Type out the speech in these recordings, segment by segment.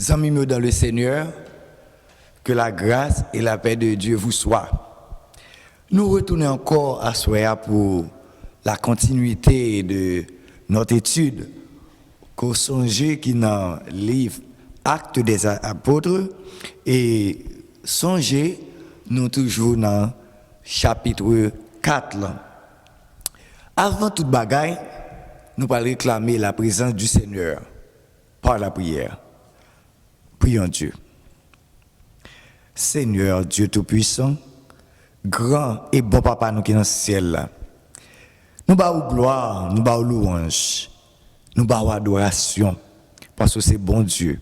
Amis dans le Seigneur, que la grâce et la paix de Dieu vous soient. Nous retournons encore à Soya pour la continuité de notre étude qu'au songer qui dans le livre Actes des Apôtres et songer nous toujours dans chapitre 4. Avant toute bagaille, nous allons réclamer la présence du Seigneur par la prière. Prions Dieu. Seigneur, Dieu Tout-Puissant, grand et bon Papa nous qui est dans le ciel là. Nous bavons gloire, nous bavons louange, nous bavons adoration parce que c'est bon Dieu.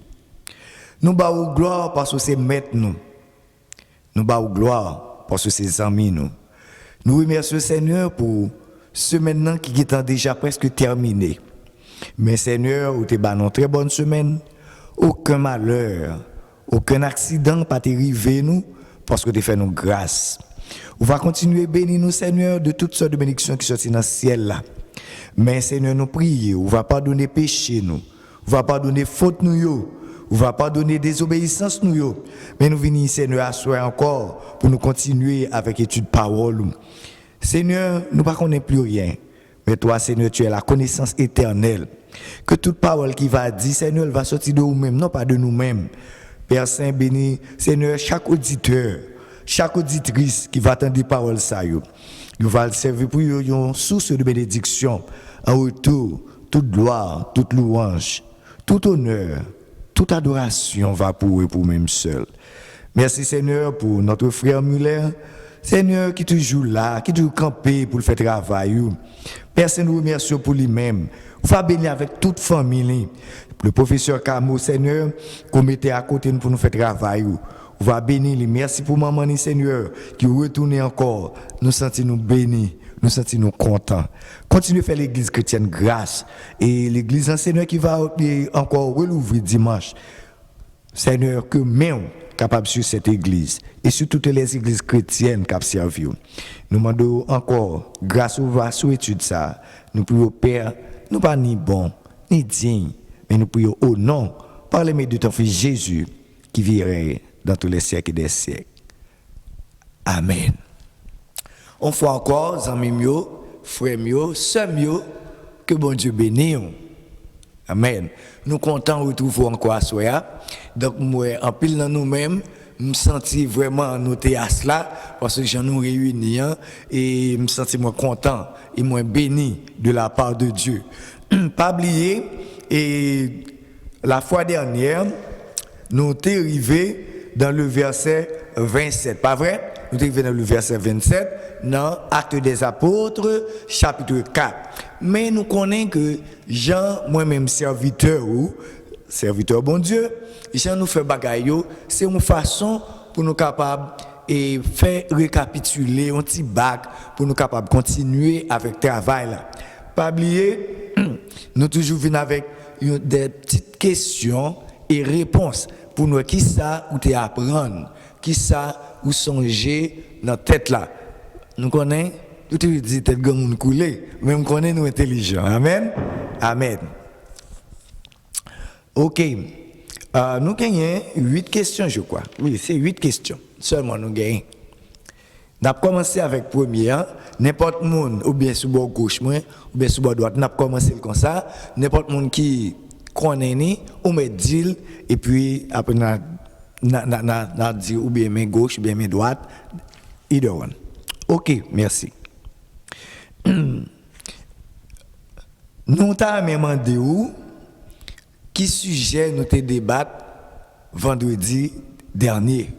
Nous bavons gloire parce que c'est maître nous. Nous bavons gloire parce que c'est amis nous. Nous remercions le Seigneur pour ce maintenant qui est déjà presque terminé. Mais Seigneur, vous t'es une très bonne semaine. Aucun malheur, aucun accident pas t'arriver nous parce que tu fait nous grâce. On va continuer à bénir nous Seigneur de toutes sortes de bénédictions qui sont dans le ciel là. Mais Seigneur nous prions, on va pas donner péché nous, on va pas donner faute nous, on va pas donner désobéissance nous. Mais nous venons Seigneur à soi encore pour nous continuer avec étude parole. Seigneur, nous pas connaissons plus rien. Mais toi Seigneur, tu es la connaissance éternelle. Que toute parole qui va dire, Seigneur, elle va sortir de nous-mêmes, non pas de nous-mêmes. Père Saint, béni, Seigneur, chaque auditeur, chaque auditrice qui va entendre des paroles, ça, il va le servir pour une source de bénédiction. En retour, toute gloire, toute louange, tout honneur, toute adoration va pour eux, pour même seul. Merci, Seigneur, pour notre frère Muller. Seigneur, qui est toujours là, qui est toujours campé pour le faire travail. Père Saint, nous remercions pour lui-même. On va bénir avec toute famille. Le professeur Camo, Seigneur, qu'on mettait à côté pour nous faire travail. On va bénir lui. Merci pour maman, Seigneur, qui retourne encore. Nous sentons nous bénis, nous sentons nous contents. Continuez à faire l'église chrétienne grâce. Et l'église, Seigneur, qui va encore relouvrir dimanche. Seigneur, que même capable sur cette église et sur toutes les églises chrétiennes qui servent. Nous demandons encore, grâce aux études, ça, nous prions Père, nous pas ni bon, ni digne, mais nous prions au nom, par les mérites de ton Fils Jésus, qui virait dans tous les siècles et des siècles. Amen. On fait encore, amis mio, frères mio, sœurs mio, que bon Dieu bénisse. Amen. Nous comptons retrouver encore à soi. Donc, moi, en pile dans nous-mêmes, me sentis vraiment noté à cela, parce que j'en nous réunis, et me sentis moi content et moi béni de la part de Dieu. Pas oublier, et la fois dernière, nous sommes arrivés dans le verset 27, pas vrai? Nous sommes arrivés dans le verset 27, dans Actes des Apôtres, chapitre 4. Mais nous connaissons que Jean, moi-même serviteur bon Dieu, Jean nous fait bagaille, c'est une façon pour nous capables et faire récapituler un petit bac pour nous capables continuer avec le travail là. Pas oublier, nous toujours venons avec des petites questions et réponses pour nous qui ça ou te apprendre, qui ça ou songer dans tête là. Nous connaissons tout le dit tête gagne couler, mais nous connaissons nous intelligents. Amen. Amen. OK. Nous gagnons 8 questions, je crois. Oui, c'est 8 questions. Seulement nous gagnons. Nous avons commencé avec première, n'importe monde ou bien sur bord gauche moi, ou bien sur bord droite, nous avons commencé comme ça, n'importe monde qui connaît ni ou met deal et puis après n'a dit ou bien main gauche ou bien main droite, either one. OK, merci. Nous t'avons demandé où qui sujet nous te débattre vendredi dernier.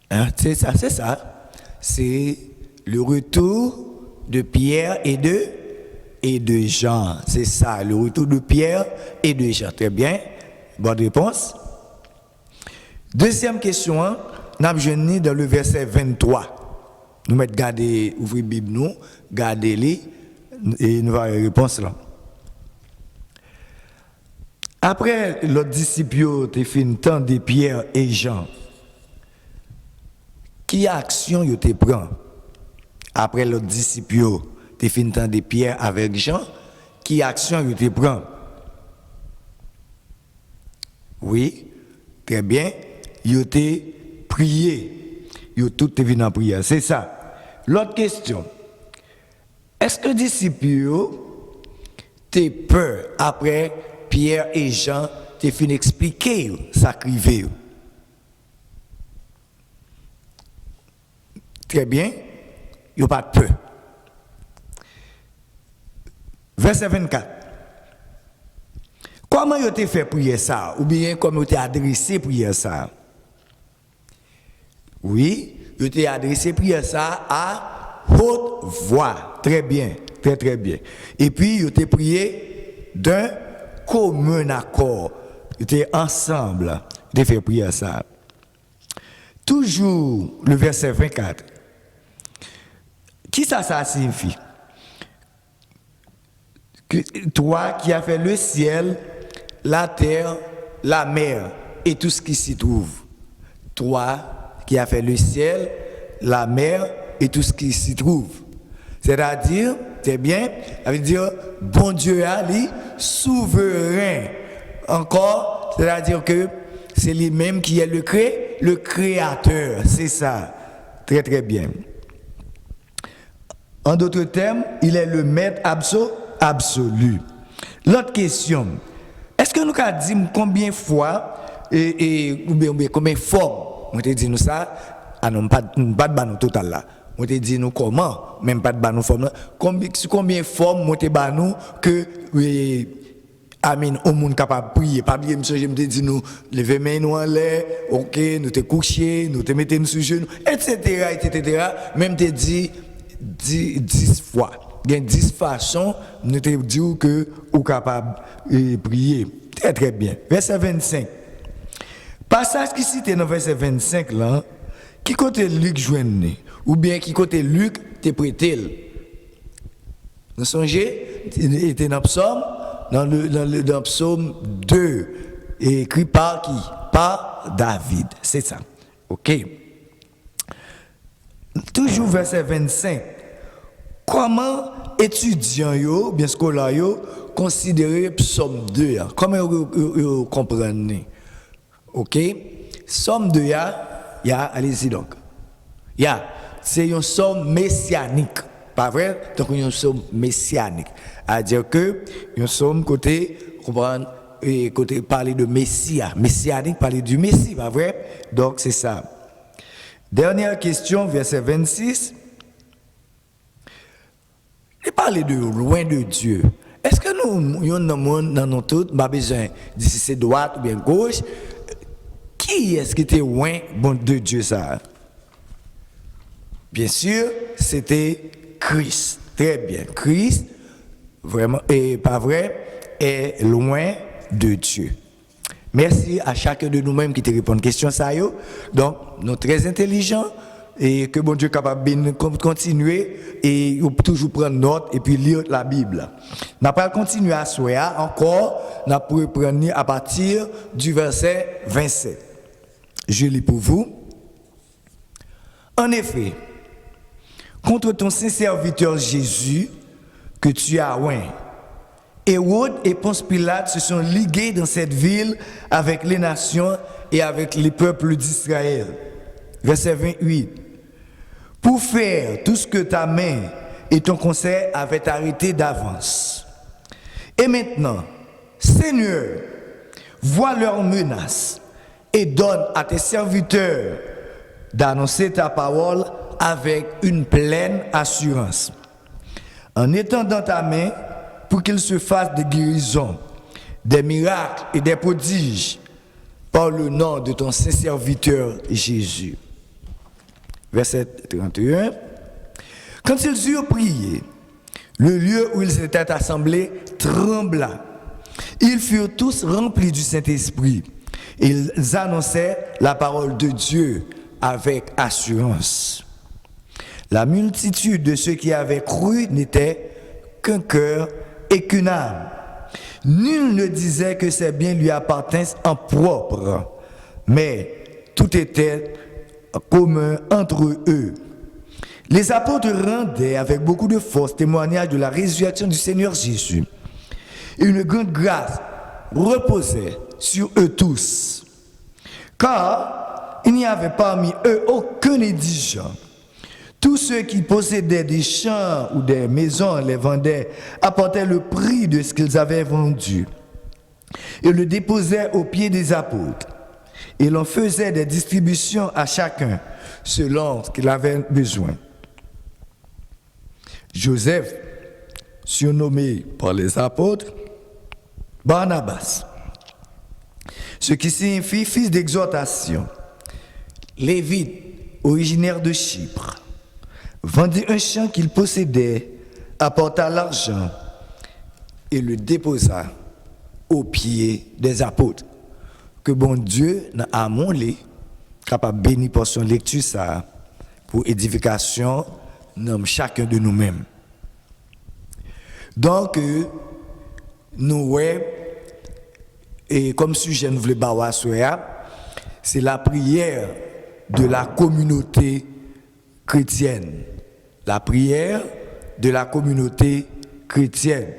Hein, c'est ça. C'est le retour de Pierre et de Jean. C'est ça, le retour de Pierre et de Jean. Très bien. Bonne réponse. Deuxième question, hein, nous avons dans le verset 23. Nous mettons garder, ouvrir la Bible, nous, garder-les, et nous avons la réponse là. Après, l'autre disciple a fait une temps de Pierre et Jean. Qui action yo te prend? Après l'autre disciple a fait une temps de Pierre avec Jean. Qui action yo te prend? Oui, très bien. Ils ont prié. Ils ont tout venu en prière. C'est ça. L'autre question. Est-ce que les disciples t'es peur après Pierre et Jean t'es fini expliquer ça crivé? Très bien. Ils n'ont pas de peur. Verset 24. Comment ils ont fait prier ça? Ou bien comment ils ont adressé prier ça? Oui, ils ont adressé prier ça à haute voix. Très bien, très très bien. Et puis ils ont prié d'un commun accord. Ils étaient ensemble. Ils ont fait prier ça. Toujours le verset 24. Qui ça signifie? Que toi qui as fait le ciel, la terre, la mer et tout ce qui s'y trouve. Toi qui as fait le ciel, la mer et tout ce qui s'y trouve. C'est-à-dire, c'est bien, ça veut dire, bon Dieu Ali, souverain. Encore, c'est-à-dire que c'est lui-même qui est le créateur. C'est ça. Très très bien. En d'autres termes, il est le maître absolu. L'autre question, est-ce que nous avons dit combien de fois ou bien combien de formes? On t'a dit nous ça, non, pas de banou total là. On t'a dit nous comment, même pas de banou forme. Combien de formes on t'a banou que Amen, au monde capable de prier. Pas bien, monsieur, je me dis nous lever main nous en l'air, ok, nous te coucher, nous te mettre sur genou, etc. Même te dit 10 fois. Il y a 10 façons, nous te dire que vous êtes capable de prier. Très très bien. Verset 25. Passage qui cite dans verset 25 là, qui côté Luc joigne ou bien qui côté Luc te prêté. Vous songez, il était dans Psaume, dans Psaume 2, écrit par qui? Par David. C'est ça. OK. Toujours verset 25. Comment étudiants yo, bien scolaires yo, considérer Psaume 2? Comment vous comprenez? OK? Psaume 2, allez-y donc. C'est un psaume messianique. Pas vrai? Donc, un psaume messianique. C'est-à-dire que un psaume côté, comprendre, côté parler de Messia. Messianique, parler du Messie, pas vrai? Donc, c'est ça. Dernière question, verset 26. Il parle de loin de Dieu. Est-ce que nous, dans nos tout, pas besoin de si c'est droite ou bien gauche, qui est-ce qui était loin de Dieu ça? Bien sûr, c'était Christ. Très bien. Christ, vraiment, et pas vrai, est loin de Dieu. Merci à chacun de nous-mêmes qui te répond à la question ça. Donc, nous sommes très intelligents et que bon Dieu est capable de continuer et toujours prendre note et puis lire la Bible. Nous allons continuer à soir encore, nous allons prendre à partir du verset 27. Je lis pour vous. En effet, contre ton saint serviteur Jésus, que tu as oint, Hérode et Ponce Pilate se sont ligués dans cette ville avec les nations et avec les peuples d'Israël. Verset 28. Pour faire tout ce que ta main et ton conseil avaient arrêté d'avance. Et maintenant, Seigneur, vois leurs menaces et donne à tes serviteurs d'annoncer ta parole avec une pleine assurance. En étendant ta main pour qu'il se fasse des guérisons, des miracles et des prodiges par le nom de ton saint serviteur Jésus. Verset 31. Quand ils eurent prié, le lieu où ils étaient assemblés trembla. Ils furent tous remplis du Saint-Esprit. Ils annonçaient la parole de Dieu avec assurance. La multitude de ceux qui avaient cru n'était qu'un cœur et qu'une âme. Nul ne disait que ses biens lui appartinssent en propre, mais tout était commun entre eux. Les apôtres rendaient avec beaucoup de force témoignage de la résurrection du Seigneur Jésus. Et une grande grâce reposait sur eux tous. Car il n'y avait parmi eux aucun indigent. Tous ceux qui possédaient des champs ou des maisons les vendaient, apportaient le prix de ce qu'ils avaient vendu et le déposaient aux pieds des apôtres. Et l'on faisait des distributions à chacun selon ce qu'il avait besoin. Joseph, surnommé par les apôtres Barnabas, ce qui signifie fils d'exhortation, Lévite, originaire de Chypre, vendit un champ qu'il possédait, apporta l'argent et le déposa aux pieds des apôtres. Que bon Dieu n'a amonlé, capable de bénir pour son lecture ça, pour édification, de chacun de nous-mêmes. Donc, nous, et comme sujet, nous voulons bawa c'est la prière de la communauté chrétienne. La prière de la communauté chrétienne.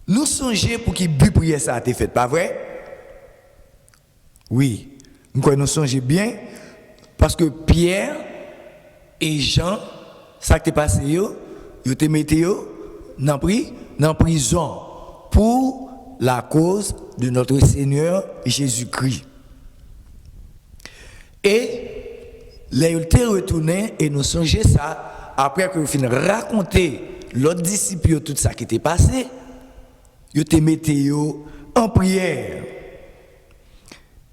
Nous songeons pour qui but prière ça a été fait, pas vrai? Oui. Nous songeons bien parce que Pierre et Jean, ça qui est passé, ils étaient mis dans prison pour la cause de notre Seigneur Jésus-Christ. Et là, ils étaient retournés et nous songeons ça après que nous finissons de raconter l'autre disciple tout ça qui était passé. Ils étaient mis en prière.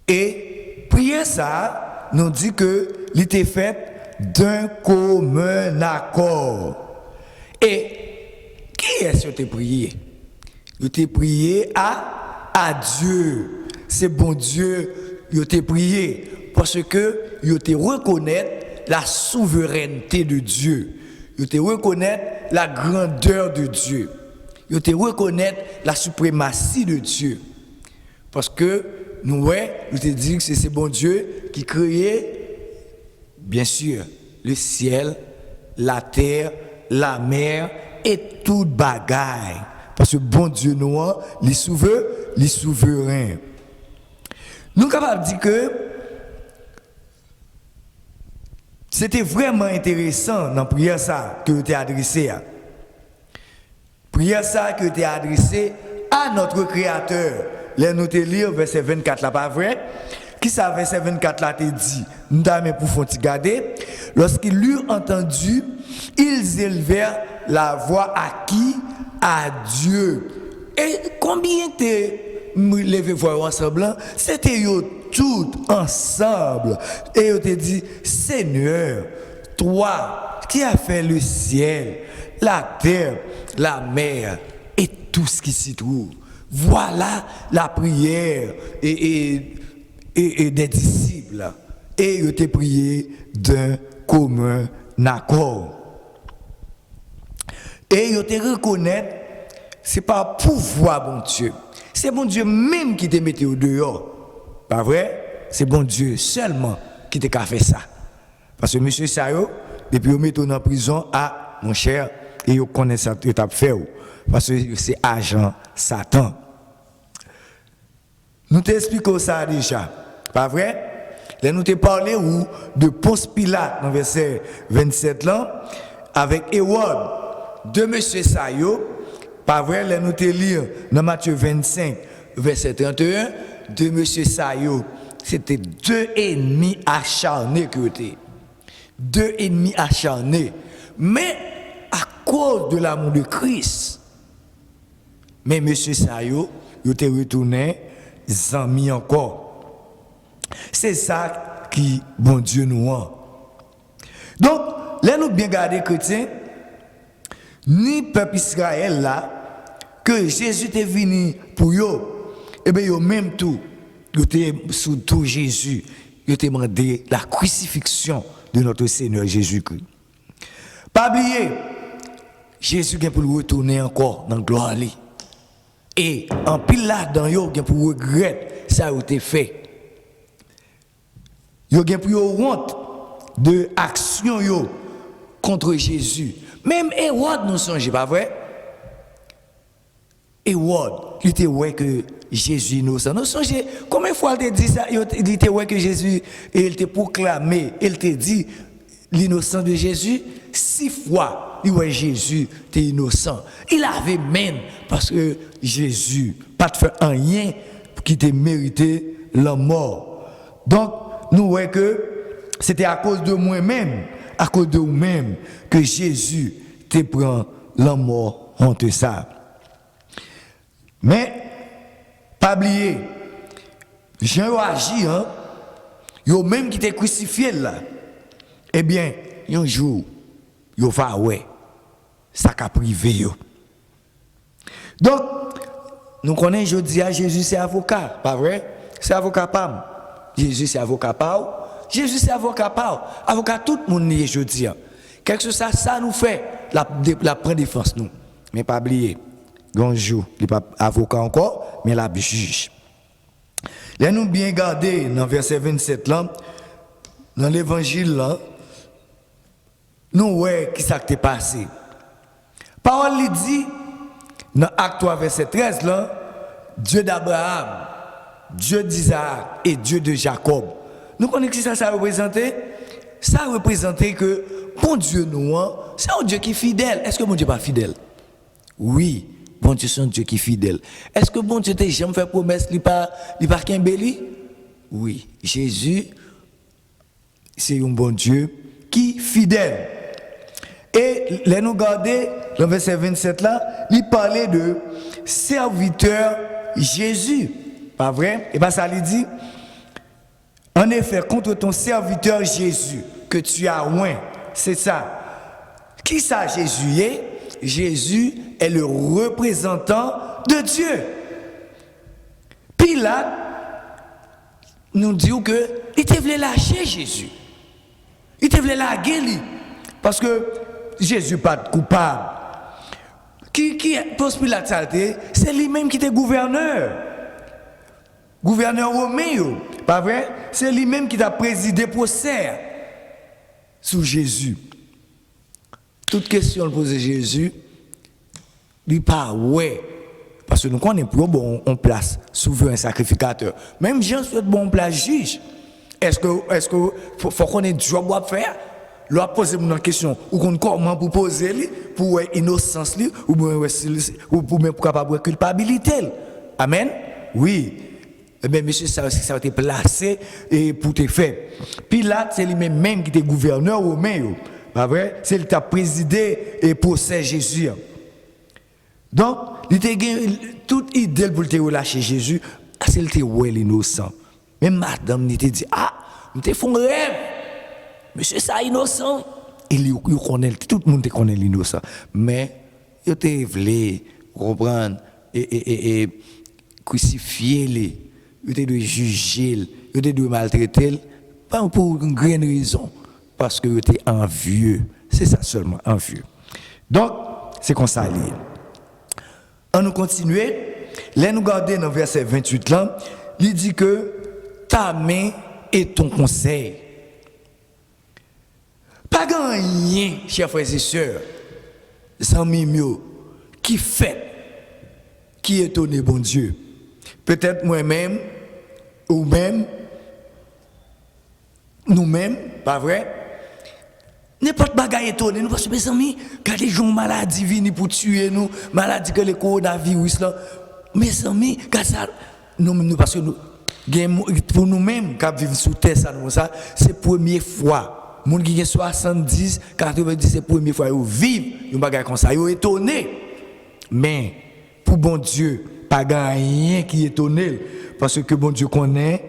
Et prière ça nous dit que l'était fait d'un commun accord. Et qui est-ce que tu as prié? Tu as prié à Dieu. C'est bon Dieu, tu as prié parce que tu reconnaître la souveraineté de Dieu. Tu reconnaître la grandeur de Dieu. Tu reconnaître la suprématie de Dieu. Parce que nous te dit que c'est bon Dieu qui créait, bien sûr, le ciel, la terre, la mer et toute bagaille. Parce que bon Dieu nous, les souverains. Nous sommes capables de dire que c'était vraiment intéressant dans la prière ça que tu as adressé. Prière ça que tu as adressé à notre Créateur. Là, nous te lire verset 24 là, pas vrai? Qui ça, verset 24 là, te dit? Nous t'avons pour font garder. Lorsqu'ils l'eurent entendu, ils élevèrent la voix à qui? À Dieu. Et combien te levé voix ensemble? C'était eux tout ensemble. Et ils te dit, Seigneur, toi qui as fait le ciel, la terre, la mer et tout ce qui s'y trouve. Voilà la prière et des disciples. Et ils ont prié d'un commun accord. Et ils ont reconnaître, ce n'est pas pouvoir, bon Dieu. C'est bon Dieu même qui te mettait au dehors. Pas vrai? C'est bon Dieu seulement qui t'a fait ça. Parce que M. Sayo, depuis qu'on met en prison, mon cher, et vous connaissez ça, vous avez fait. Parce que c'est agent Satan. Nous t'expliquons ça déjà. Pas vrai? Là, nous t'ai parlé de Ponce Pilate, dans verset 27 là, avec Hérode, de M. Sayo. Pas vrai? Là, nous t'ai lu dans Matthieu 25, verset 31, de M. Sayo. C'était deux ennemis acharnés que étaient. Deux ennemis acharnés. Mais à cause de l'amour de Christ, mais M. Sayo, il était retourné, amis encore. C'est ça qui, bon Dieu, nous a. Donc, là, nous bien garder chrétiens, ni peuple Israël là, que Jésus est venu pour eux, et bien, eux même tout, ils étaient sous tout Jésus, ils étaient demandé la crucifixion de notre Seigneur Jésus-Christ. Pas oublier, Jésus vient pour retourner encore dans la gloire. Et en pile là-dedans, il y a pour regretter ça a été fait. Il y a pour honte de action contre Jésus. Même Hérode nous songe, pas vrai? Hérode, il était ouais que Jésus innocent. Nous songez combien de fois il dit ça, il était ouais que Jésus et il t'a proclamé, il t'a dit l'innocent de Jésus 6 fois. Il ouais Jésus t'es innocent. Il avait même parce que Jésus pas de fait rien qui t'a mérité la mort. Donc nous voyons que c'était à cause de moi-même, à cause de vous-même que Jésus te prend la mort entre ça. Mais, pas oublier, Jean a agi, hein, yo même qui t'est crucifié là, eh bien, un jour, yo va ouais, ça qu'a privé yo. Donc, nous connaissons aujourd'hui à Jésus c'est avocat, pas vrai? C'est avocat pam. Jésus c'est avocat pas. Jésus c'est avocat pas. Avocat tout le monde est aujourd'hui. Quelque chose ça nous fait la prendre défense nous. Mais pas oublier. Bonjour, il n'est pas avocat encore, mais la juge. Là, nous bien garder dans verset 27 là, dans l'évangile là, nous voyons qui ça qui est passé. Parole lui dit, dans Acte 3, verset 13 là, Dieu d'Abraham, Dieu d'Isaac et Dieu de Jacob. Nous connaissons que ça représentait? Ça représentait que, bon Dieu nous, c'est un Dieu qui est fidèle. Est-ce que mon Dieu n'est pas fidèle? Oui. Bon Dieu, c'est un Dieu qui est fidèle. Est-ce que bon Dieu t'a jamais fait promesse, il pas qu'un béli? Oui. Jésus, c'est un bon Dieu qui est fidèle. Et là, nous regardons, dans le verset 27 là, il parlait de serviteur Jésus. Pas vrai? Et bien ça lui dit, en effet, contre ton serviteur Jésus, que tu as oint, c'est ça. Qui ça Jésus est? Jésus est le représentant de Dieu. Pilate nous dit que il te voulait lâcher Jésus. Il te voulait larguer lui. Parce que Jésus n'est pas coupable. Qui pose Pilate, c'est lui-même qui était gouverneur. Gouverneur romain, pas vrai? C'est lui-même qui t'a présidé procès sous Jésus. Toute question posée Jésus, lui pas ouais. Parce que nous connaissons pour bon on place souverain sacrificateur. Même Jean souhaite bon place juge. Est-ce que faut qu'on ait job à faire? Lui poser une question ou qu'on comment pour poser lui pour innocence lui ou pour même capable culpabilité. Amen. Oui. Eh bien, monsieur, ça a été placé et pour te faire. Pilate, c'est lui-même qui était gouverneur romain. Pas vrai? C'est lui qui a présidé et procès Jésus. Donc, il était toute idée pour te relâcher Jésus, c'est le ouais l'innocent. Même madame, il te dit, ah, il te fait un rêve. Monsieur, ça innocent. Il connaît, tout le monde connaît l'innocent. Mais, il te voulait reprendre et crucifier les. Il te doit juger, il te doit maltraiter, pas pour une grande raison, parce que il était envieux. C'est ça seulement, envieux. Donc, c'est comme ça. On nous continue, là nous gardons dans le verset 28 là, il dit que ta main est ton conseil. Pas rien, chers frères et sœurs, amis mieux, qui fait, qui étonne bon Dieu. Peut-être moi-même, ou même, nous-mêmes, pas vrai? N'importe bagaille étonné, nous parce que mes amis, quand les gens maladie viennent pour tuer nous, maladie que le coronavirus là, mes amis, quand ça, nous parce que nous, pour nous-mêmes, quand vivons sous terre, ça, c'est la première fois. Les gens qui ont 70, 90, c'est la première fois qu'ils vivent, ils bagaille comme ça, ils sont étonnés. Mais, pour bon Dieu, pas rien qui est étonné, parce que bon Dieu connaît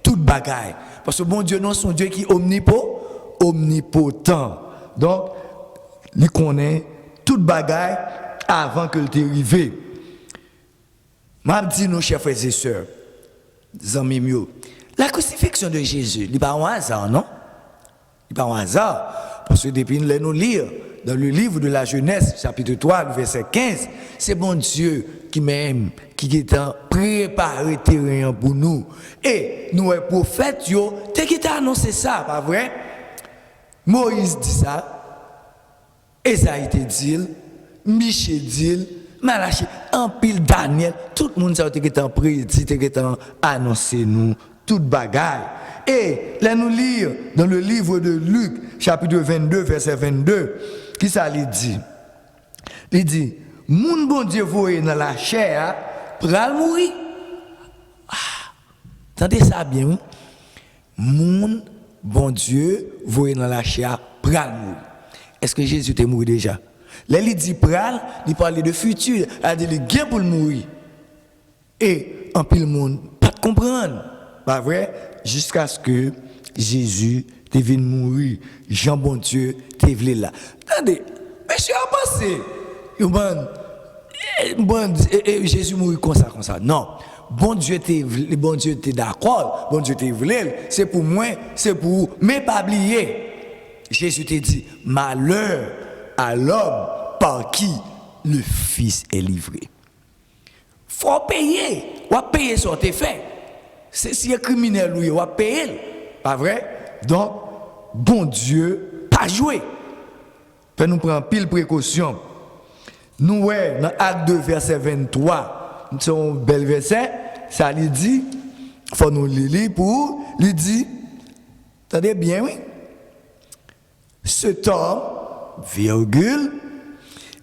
toute bagaille. Parce que bon Dieu, non, son Dieu qui est omnipotent. Donc, il connaît toute bagaille avant que le arrive. Je dis nos chers frères et sœurs, amis mieux, la crucifixion de Jésus, il n'est pas un hasard, non? Il n'est pas un hasard. Parce que depuis nous lire dans le livre de la Genèse, chapitre 3, verset 15, c'est bon Dieu qui m'aime, qui est préparé terrain pour nous. Et nous, les prophètes, qui t'a annoncé ça, pas vrai? Moïse dit ça, Esaïe dit, Michée dit, Malachi, en pile Daniel, tout le monde qui est en prédit, qui est en annoncé nous, toute bagaille. Et là nous lire dans le livre de Luc, chapitre 22, verset 22, qui ça lui dit? Il dit, moun bon Dieu voyé dans la chair, pral mourir. Attendez ça bien, oui? Moun bon Dieu voyé dans la chair, pral mourir. Est-ce que Jésus est mort déjà? Là, il dit pral, il parle de futur, il dit il gain pour mourir. Et en pile monde, pas de comprendre. Pas vrai? Jusqu'à ce que Jésus te vienne mourir. Jean bon Dieu te venu là. Attendez, monsieur a pensé. Jésus mourit comme ça. Non. Bon Dieu t'es d'accord. Bon Dieu t'es voulu. C'est pour moi, c'est pour vous. Mais pas oublier. Jésus te dit, malheur à l'homme par qui le Fils est livré. Faut payer. On va payer sur tes faits. Si un criminel, on va payer. Pas vrai? Donc, bon Dieu, pas jouer. Peut nous prendre pile précaution. Nous, dans Acte 2, verset 23, c'est un bel verset. Ça lui dit, il faut nous lire pour lui dire, attendez bien, oui. Cet homme, virgule,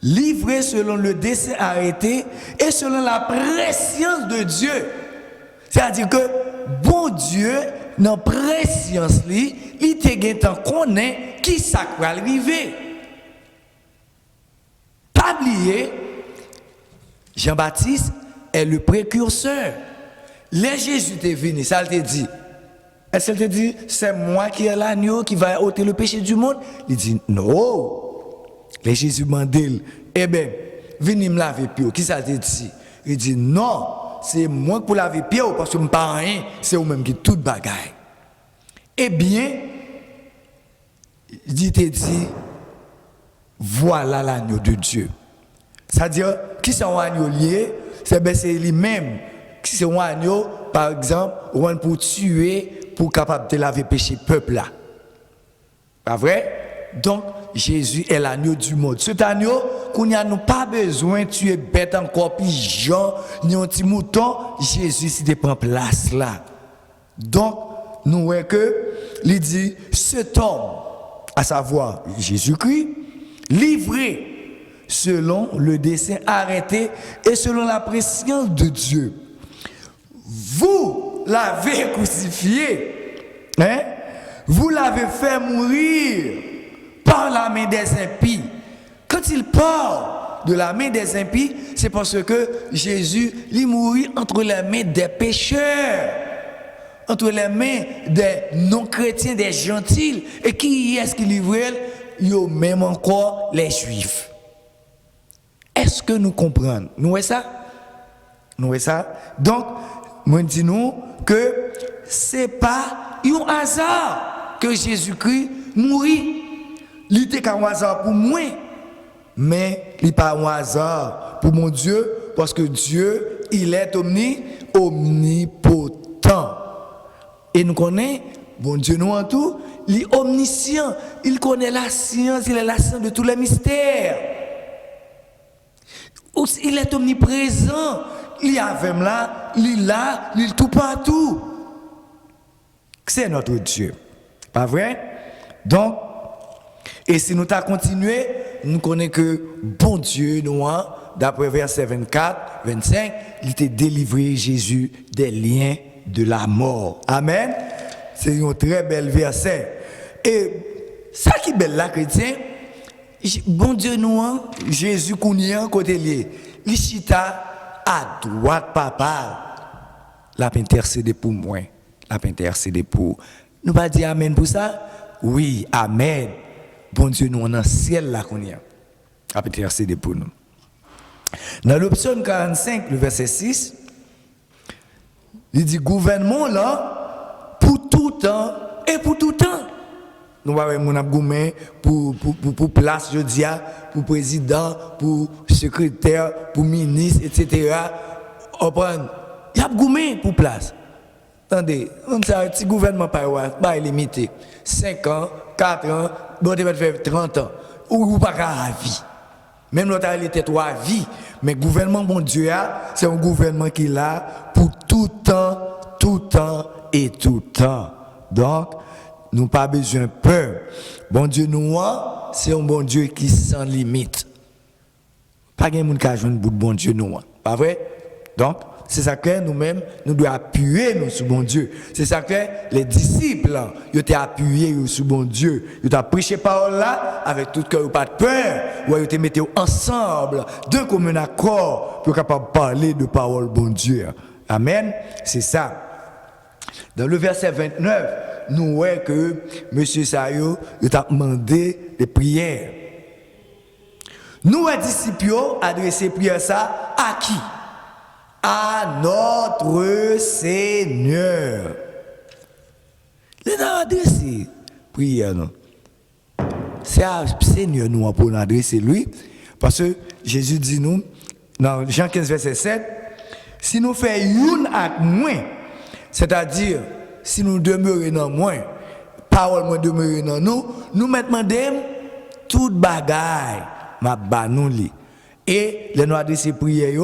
livré selon le dessein arrêté et selon la prescience de Dieu. C'est-à-dire que bon Dieu, dans la prescience, il te connaît qui ça va arriver. Pas oublier, Jean-Baptiste est le précurseur. Les Jésus est venu, ça te dit. Est-ce qu'elle te dit, c'est moi qui est l'agneau qui va ôter le péché du monde? Il dit, non. Les Jésus m'a dit, eh bien, venez me laver pied. Qui ça te dit? Il dit, non, c'est moi pour laver pied parce que je ne pas rien, c'est vous-même qui tout bagaille. Eh bien, il te dit, voilà l'agneau de Dieu. C'est-à-dire, qui sont agneau lié? C'est lui-même. Qui sont agneau, par exemple, pour tuer, pour capable de laver péché peuple là. Pas vrai? Donc, Jésus est l'agneau du monde. Cet agneau, qu'on n'a pas besoin de tuer bête encore, pigeon, ni un petit mouton, Jésus s'y prend place là. Donc, nous voyons que, il dit, cet homme, à savoir Jésus-Christ, livré selon le dessein arrêté et selon la prescience de Dieu. Vous l'avez crucifié, hein? Vous l'avez fait mourir par la main des impies. Quand il parle de la main des impies, c'est parce que Jésus lui mourit entre les mains des pécheurs, entre les mains des non-chrétiens, des gentils. Et qui est-ce qui livrait? Yo même encore les Juifs. Est-ce que nous comprenons? Nous voyons ça? Nous voyons ça? Donc, moi dis nous que c'est pas un hasard que Jésus-Christ mourit. Il était qu'un hasard pour moi, mais il n'est pas un hasard pour mon Dieu, parce que Dieu, il est omnipotent. Et nous connaissons, bon Dieu nous en tout, il est omniscient, il connaît la science, il est la science de tous les mystères. Il est omniprésent. Il y a là, il est tout partout. C'est notre Dieu. Pas vrai? Donc, et si nous t'as continué, nous connaissons que bon Dieu, nous, d'après verset 24, 25, il t'a délivré Jésus des liens de la mort. Amen. C'est un très bel verset. Et ça qui est belle là, chrétien, bon Dieu, nous, Jésus, qu'on y a côté lié, il chita à droite, papa, la intercédé pour moi, la intercédé pour. Nous pas dire amen pour ça? Oui, amen. Bon Dieu, nous, on a un ciel là qu'on y a. La intercédé pour nous. Dans le psaume 45, le verset 6, il dit gouvernement là, pour tout temps et pour tout temps. Nous avons mon abgoumé pour place, je dis, pour président, pour secrétaire, pour ministre, etc. Il y a abgoumé pour place. Attendez, on a un petit gouvernement pas limité. 5 ans, 4 ans, bon, tu vas faire 30 ans. Ou pas qu'à vie. Même l'autre, il était 3 vies. Mais le gouvernement bon Dieu, c'est un gouvernement qui est là pour tout temps et tout temps. Donc, nous n'avons pas besoin de peur. Bon Dieu, nous, c'est un bon Dieu qui sans limite. Pas de monde qui a joué un bout de bon Dieu, nous. Pas vrai? Donc, c'est ça que nous-mêmes, nous devons appuyer nous sur bon Dieu. C'est ça que les disciples, ils ont appuyé sur bon Dieu. Ils ont prêché parole là, avec tout cœur, pas de peur. Ou ils ont mis ensemble, d'un commun accord, pour capable parler de parole bon Dieu. Amen. C'est ça. Dans le verset 29, nous voyons que M. Sayo a demandé des prières. Nous, les disciples, adressé prière ça à qui? À notre Seigneur. Les gens adressé prière. C'est à Seigneur nous pour adresser lui. Parce que Jésus dit nous, dans Jean 15, verset 7, si nous faisons une acte moins, c'est-à-dire, si nous demeurons dans moins, parole moins demeure dans nous, nous mettons toute bagaille, ma banouli. Et les nous adresser prière,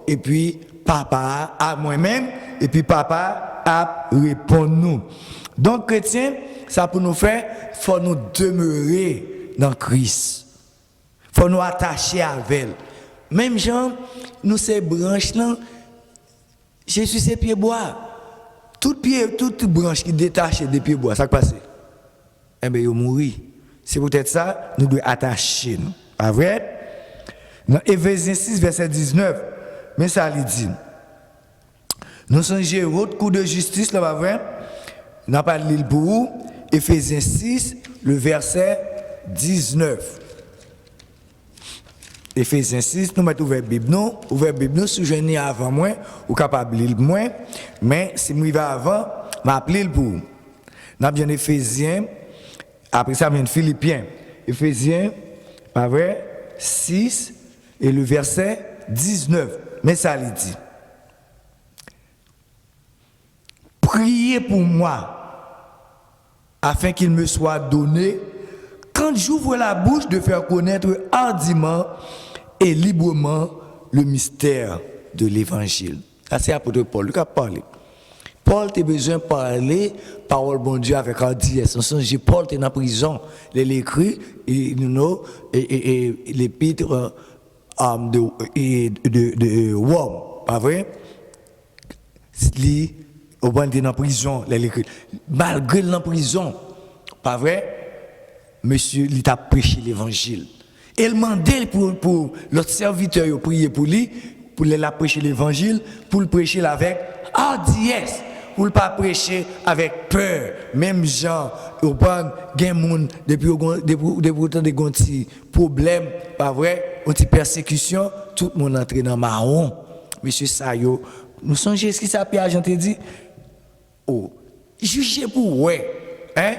et puis papa à moi-même, et puis papa a répondre nous. Donc, chrétien, ça pour nous faire, il faut nous demeurer dans Christ. Il faut nous attacher avec elle. Même gens, nous ces branches là, Jésus c'est pieds bois. Toute branche qui détache des pieds bois, ça passe. Eh bien, il mourit. C'est peut-être ça, nous devons attacher. Pas vrai? Dans Éphésiens 6, verset 19, mais ça lui dit. Nous songeons autre coup de justice, là, pas vrai? N'a pas de l'île pour vous. Éphésiens 6, le verset 19. Éphésiens 6, nous mettons ouvert Bible, nous, si je n'ai avant moi, ou capable de lire moins, mais si je vais avant, je vais appeler pour vous. Nous avons Éphésiens, après ça vient Philippiens. Éphésiens, pas vrai, 6 et le verset 19. Mais ça lui dit. Priez pour moi, afin qu'il me soit donné, quand j'ouvre la bouche, de faire connaître hardiment et librement le mystère de l'évangile. Ça, c'est l'apôtre Paul qui a parlé. Paul a besoin de parler, parole bon Dieu avec hardiesse. Paul est en prison. Il écrit, l'épître de Rome. Pas vrai? Il est en prison. Malgré la prison. Pas vrai? Monsieur, il a prêché l'évangile. Et il demandait pour l'autre serviteur de prier pour lui, pour la prêcher l'évangile, pour le prêcher avec hardiesse, pour ne pas prêcher avec peur. Même gens, au pan, depuis autant de petits problèmes, pas vrai, une petite persécution, tout le monde entre dans le marron. Monsieur Sayo, nous songeons ce qui s'appelle, j'en t'ai dit, oh, jugez pour ouais, hein,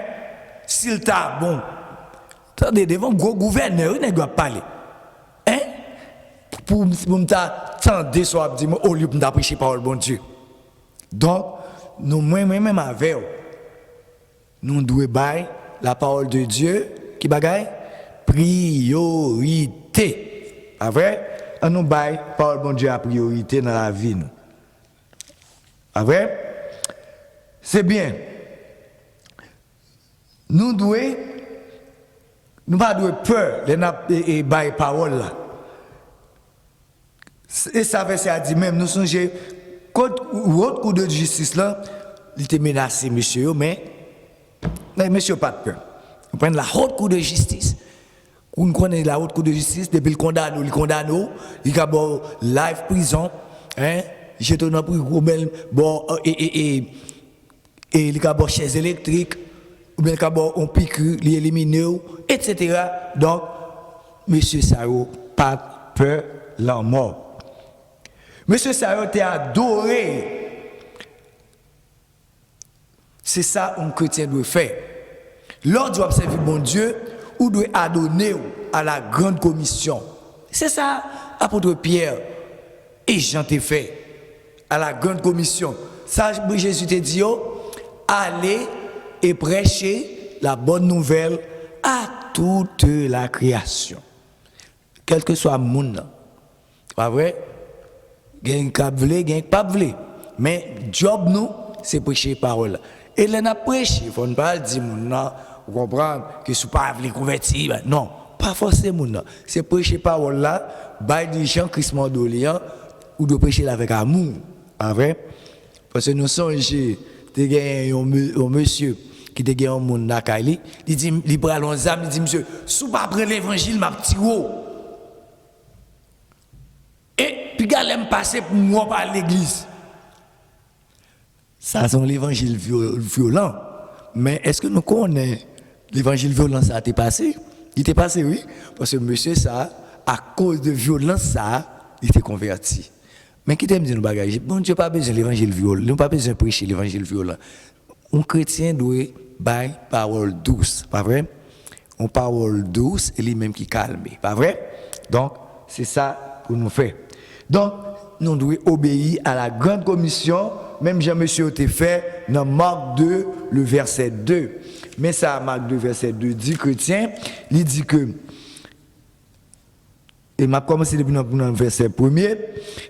s'il t'a bon. Attendez, devant le gros gouverneur, il ne doit pas parler. Hein? Pour me tendre soit dire, au lieu de me prêcher parole bon Dieu. Donc, nous, même avec, nous devons bailler la parole de Dieu, qui bagaille? Priorité. Pas vrai? On nous baille la parole bon Dieu à priorité dans la vie. Pas vrai? C'est bien. Nous devons. Nous n'avons pas de peur de bailler parole là. Et ça verset a dit même, nous songeons, l'autre coup de justice là, il était menacé, monsieur, mais monsieur pas de peur. Nous prenons la haute cour de justice. Nous connaissons la haute cour de justice, depuis le condamne, il a bon live prison, hein, j'étais dans le bon, et il a bon chaise électrique, ou bien on pique, l'éliminer, etc. Donc, monsieur Sao, pas peur, la mort. Monsieur Sao t'es adoré. C'est ça un chrétien doit faire. L'ordre doit observer bon Dieu ou doit adonner à la grande commission. C'est ça, apôtre Pierre et Jean t'a fait à la grande commission. Ça, Jésus t'a dit, allez et prêcher la bonne nouvelle à toute la création. Quel que soit le monde, Pas vrai? Gagne cap vle, gagne pas vle. Mais job nous, c'est prêcher parole. Et là n'a prêché, faut pas dire moun nan, vous comprenez que sous pas vle convertir, non, pas forcément moun nan. C'est prêcher parole là, bail des gens Christ Mandolian ou de prêcher avec amour. Pas vrai? Parce que nous songeons, tu gagné un monsieur qui te gagné un monde na Kaili, il dit il prend l'onzam, il dit monsieur, sous pas prendre l'évangile m'a petit haut. Et puis galem passer pour moi par l'église. Ça c'est l'évangile violent. Mais est-ce que nous connaissons l'évangile violent ça a été passé? Il était passé oui, parce que monsieur ça à cause de violence ça, il était converti. Mais qui t'aime dire nous bagages, bon Dieu pas besoin de l'évangile violent, nous pas besoin de prêcher l'évangile violent. Un chrétien doit bailler parole douce, pas vrai? Une parole douce et lui-même qui calme, pas vrai? Donc, c'est ça pour nous faire. Donc, nous devons obéir à la grande commission, même Jean-Monsieur a fait dans Marc 2, le verset 2. Mais ça, Marc 2, verset 2, dit chrétien, il dit que, et m'a commencé depuis le verset 1er,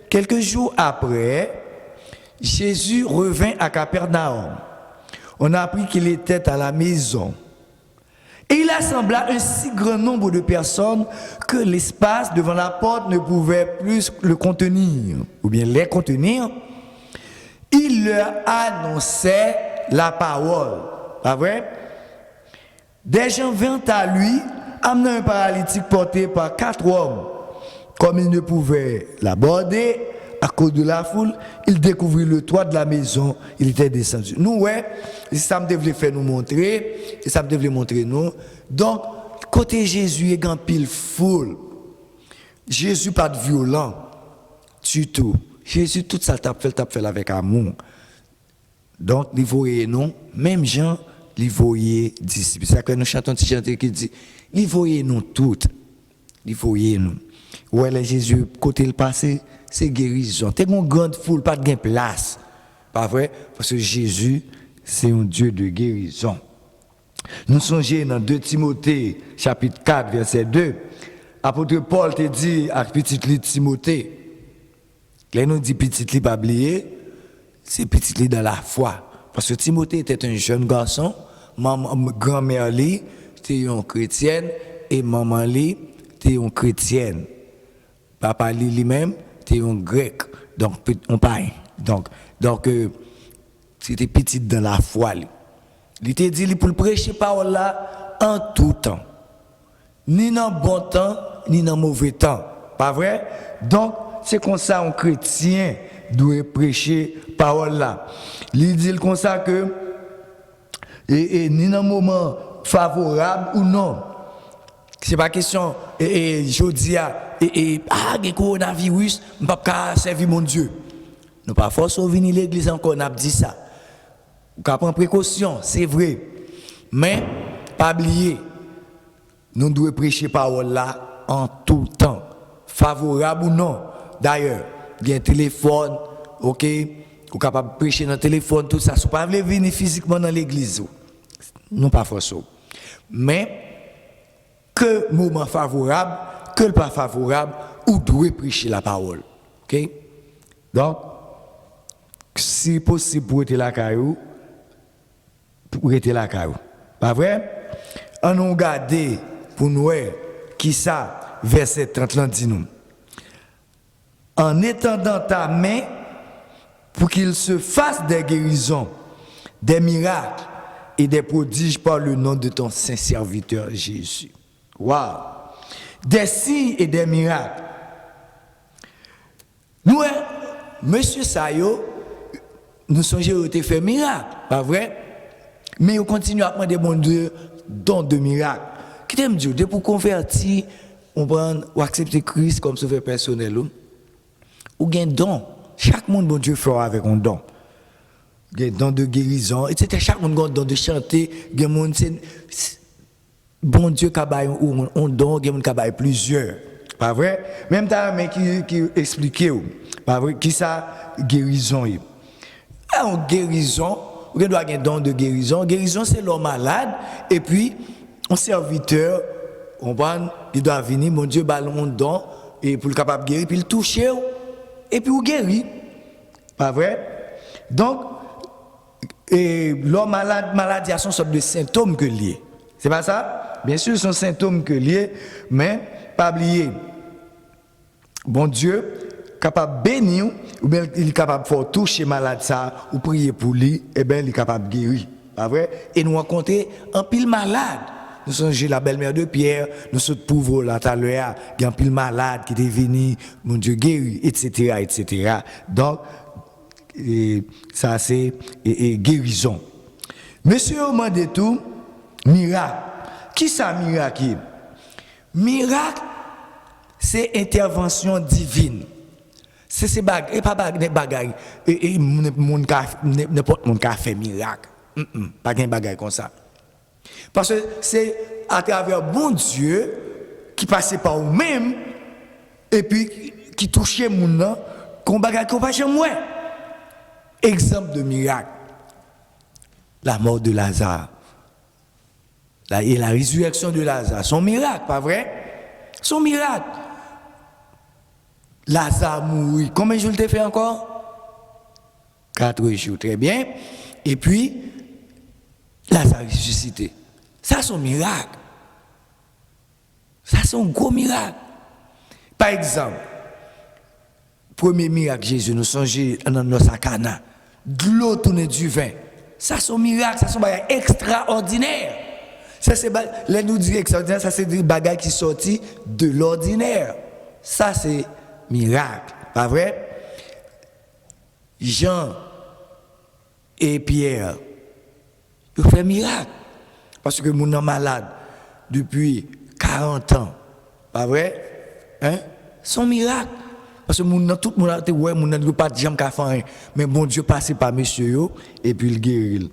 quelques jours après, Jésus revint à Capernaum. On a appris qu'il était à la maison. Et il assembla un si grand nombre de personnes que l'espace devant la porte ne pouvait plus le contenir, ou bien les contenir. Il leur annonçait la parole. Pas vrai? Des gens vinrent à lui, amenant un paralytique porté par 4 hommes. Comme il ne pouvait l'aborder à cause de la foule, il découvrit le toit de la maison, il était descendu. Nous, ouais, ça me devait faire nous montrer, et ça me devait montrer nous. Donc, côté Jésus, il y a un pile foule. Jésus pas de violent, du tout. Jésus, tout ça, t'a fait avec amour. Donc, il voyait nous, même Jean, il voyait disciples. C'est ça que nous chantons un petit chanteur qui dit, il voyait nous toutes, il voyait nous. Ouais, les Jésus, côté le passé, c'est guérison. T'es une grande foule, pas de place. Pas vrai? Parce que Jésus, c'est un Dieu de guérison. Nous songeons dans 2 Timothée, chapitre 4, verset 2. Apôtre Paul te dit à petit lit Timothée. Là, nous dit petit lit pas oublier, c'est petit lit dans la foi. Parce que Timothée était un jeune garçon, grand-mère lui, était une chrétienne, et maman lui, était une chrétienne. Papa lui-même, c'était un grec, donc on paille. Donc c'était petit dans la foi. Il était dit pour le prêcher parole là en tout temps. Ni dans bon temps, ni dans mauvais temps. Pas vrai? Donc, c'est comme ça un chrétien doit prêcher parole là. Il dit comme ça que et ni dans moment favorable ou non. C'est pas question je dis le coronavirus, je ne peux pas servir mon Dieu. Nous pas forcément venir à l'église encore, on a dit ça. On prend précaution, c'est vrai. Mais, pas oublier, nous devons prêcher parole là en tout temps, favorable ou non. D'ailleurs, il y a un téléphone, ok, vous capable de prêcher dans le téléphone, tout ça. Si vous ne pouvez pas venir physiquement dans l'église, non pas forcément. Mais, que moment favorable, que le pas favorable, ou doit prêcher la parole. Ok? Donc, si possible pour être la caillou, pour être la caillou. Pas vrai? On nous regarde pour nous, qui ça, verset 30 dit nous. En étendant ta main pour qu'il se fasse des guérisons, des miracles et des prodiges par le nom de ton saint serviteur Jésus. Waouh! Des signes et des miracles. Nous, monsieur Sayo, nous songeons à faire miracle, pas vrai? Mais on continue à demander mon Dieu don de miracle. Qui t'aime Dieu, pour convertir, on prend ou accepter Christ comme sauveur personnel, ou gain don. Chaque monde, bon Dieu, fera avec un don. Gain don de guérison, etc. Chaque monde a un don de chanter, gain monde, bon Dieu, qui a un don, gain monde qui a plusieurs. Pas vrai? Même temps, mais qui explique, pas vrai? Qui ça, guérison. En guérison, on doit avoir un don de guérison. Guérison, c'est l'homme malade, et puis, un serviteur, il doit venir, mon Dieu, ballon don et pour le capable de guérir, puis il touche, et puis il guérit. Pas vrai? Donc, l'homme malade, maladie a son sorte de symptômes que lié. C'est pas ça? Bien sûr, ce sont symptômes que lié, mais pas oublier. Bon Dieu, capable de bénir, ou bien il est capable de faire toucher malade ça, ou prier pour lui, et bien il est capable de guérir. Pas vrai? Et nous rencontrons un pile malade. Nous sommes la belle-mère de Pierre, nous sommes pauvres là, tout à l'heure, il y a un pile malade qui est venu, mon Dieu guéri, etc., etc. Donc, ça c'est guérison. Monsieur m'a dit tout, miracle. Qui ça miracle? Miracle, c'est intervention divine. C'est ces bagages, et pas bagages, et n'importe mon qui fait miracle. Pas de bagages comme ça. Parce que c'est à travers bon Dieu qui passait par vous-même et puis qui touchait mon nom, qu'on bagaille qu'on va chez moi. Exemple de miracle. La mort de Lazare. Et la résurrection de Lazare. Son miracle, pas vrai? Son miracle. Lazare mourit. Combien de jours il fait encore? 4 jours, très bien. Et puis, Lazare ressuscité. Ça, c'est un miracle. Ça, c'est un gros miracle. Par exemple, premier miracle, Jésus nous songeait dans nos sacana. De l'eau tournée du vin. Ça, c'est un miracle. Ça, c'est un bagage extraordinaire. Ça, c'est là, nous disons extraordinaire, ça, c'est des bagages qui sortent de l'ordinaire. Ça, c'est miracle. Pas vrai? Jean et Pierre, ils ont fait miracle. Parce que mon homme malade depuis 40 ans. Pas vrai? Hein? Son miracle. Parce que tout le monde a dit, ouais, mon homme n'a pas de jambe qu'à faire. Mais bon Dieu passe par monsieur et puis il guérit.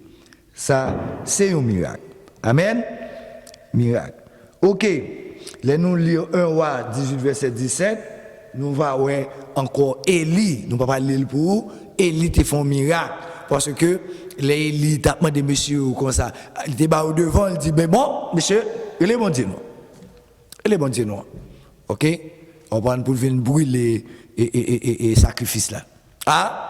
Ça, c'est un miracle. Amen? Miracle. Ok. Là, nous lisons 1 roi 18, verset 17. Nous allons voir encore Élie. Nous ne pouvons pas lire pour vous. Élie te fait un miracle. Parce que Élie t'a demandé monsieur comme ça. Il était bas au devant, il dit, mais bon, monsieur, il est bon Dieu, non. Il est bon Dieu, non. Ok? On va pour venir brûler et sacrifice là. Ah?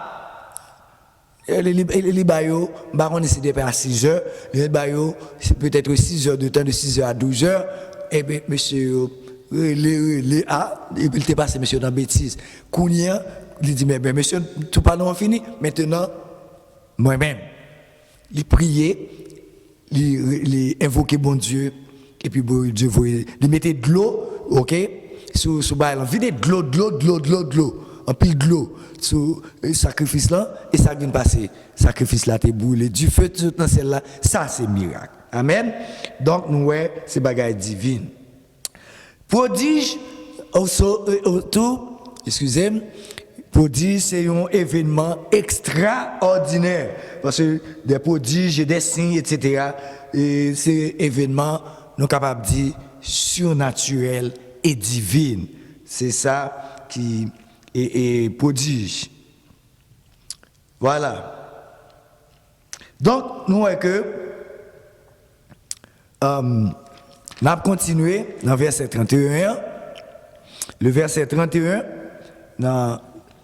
Les baillots, baron décide à 6 heures. Les baillots, c'est peut-être 6 heures de temps, de 6 heures à 12 heures. Eh bien, monsieur, et puis il t'est passé, monsieur, dans bêtise. Kounia, il dit, mais ben, monsieur, tout pas fini. Maintenant, moi-même, il priait, il invoquait bon Dieu, et puis bon Dieu, il mettait de l'eau, ok, sur il vidait de l'eau, un pile de l'eau, sur le sacrifice là, et ça vient passer. Sacrifice là, t'es brûlé, du feu dans celle-là, ça c'est miracle. Amen. Donc, nous, c'est bagaille divine. Prodige, excusez-moi, prodige, c'est un événement extraordinaire. Parce que des prodiges et des signes, etc., et c'est un événement, nous sommes capables de dire, surnaturel et divin. C'est ça qui est prodige. Voilà. Donc, nous voyons que on a continué dans le verset 31. Le verset 31,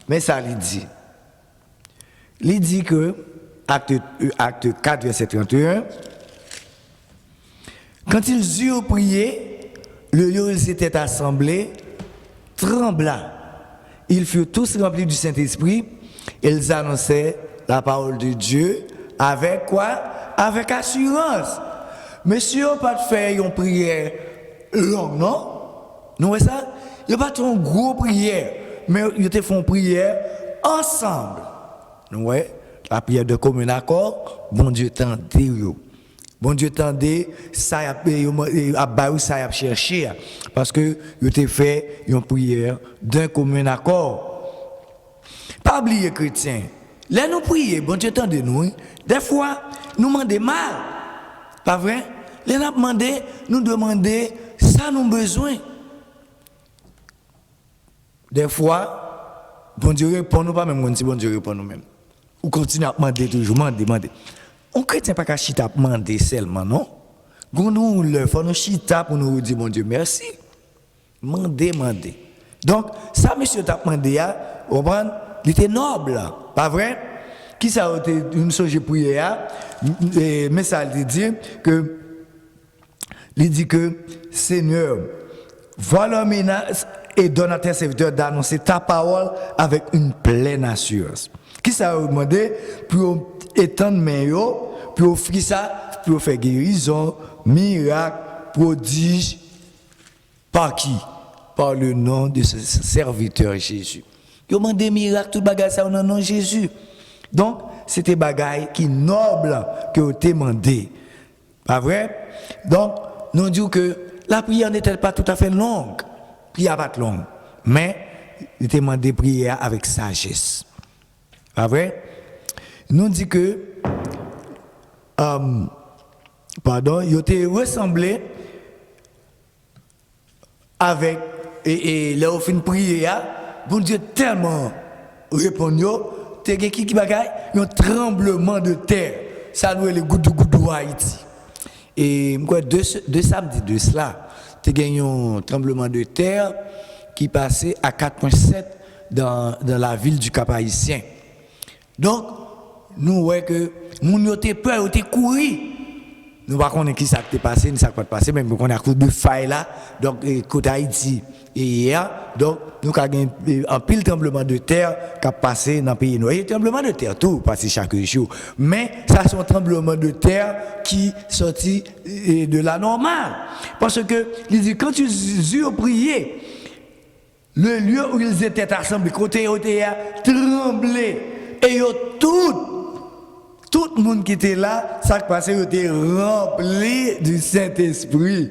mais ça, il dit. Il dit que, acte 4, verset 31, quand ils eurent prié, le lieu où ils étaient assemblés trembla. Ils furent tous remplis du Saint-Esprit. Ils annonçaient la parole de Dieu avec quoi? Avec assurance. Monsieur, pas de faire une prière longue, non? Nous voyez ça? Il n'y a pas de une grosse prière, mais ils te font prière ensemble. Nous voyez? La prière de commun accord, bon Dieu tendait. Bon Dieu tendait, ça a cherché. Parce que il te fait une prière d'un commun accord. Pas oublier, chrétien. Là, nous prions, bon Dieu tendait nous. Des fois, nous demandons mal. Pas vrai? Les nous demandons, nous demandons, ça nous besoin. Des fois, bon Dieu répond nous pas même si bon Dieu répond nous-mêmes. Ou continue à demander toujours, demander. On chrétien pas qu'à chita demander seulement, non? Quand nous le faut nous chita pour nous dire bon Dieu merci. Demander. Donc, ça, monsieur t'a demandé, vous comprenez, il était noble, pas vrai? Qui ça a été une chose que prié, mais ça il dit que Seigneur, voilà menace et donne à tes serviteurs d'annoncer ta parole avec une pleine assurance. Qui ça a demandé pour étendre mes pour offrir ça, pour faire guérison, miracle, prodige, par qui? Par le nom de ce serviteur Jésus. Il a demandé miracle, tout bagage ça au nom de Jésus. Donc, c'était bagaille qui noble que vous demandé. Pas vrai? Donc, nous disons que la prière n'était pas tout à fait longue. La prière pas longue. Mais, il demandé prière avec sagesse. Pas vrai? Nous disons que, il était ressemblé avec, et là, au fin de prière, bon Dieu tellement répondu. Qui bagaille un tremblement de terre ça nous les gouttes de Haïti et quoi deux samedis de cela tu gagné un tremblement de terre qui passait à 4,7 dans la ville du Cap-Haïtien. Donc nous voyons que moun yo te peur, yo te couru. Nous ne connaissons pas qui ça s'est passé, ni ça pas passé, même qu'on a un coup de faille là, donc côté Haïti et hier, donc nous avons un pile tremblement de terre qui a passé dans le pays noir. Il y a un tremblement de terre tout passé chaque jour, mais ça c'est un tremblement de terre qui sorti de la normale, parce que il dit quand ils ont prié, le lieu où ils étaient assemblés, côté côté tremblé et ils ont tout le monde qui était là, ça qui passait, était rempli du Saint-Esprit.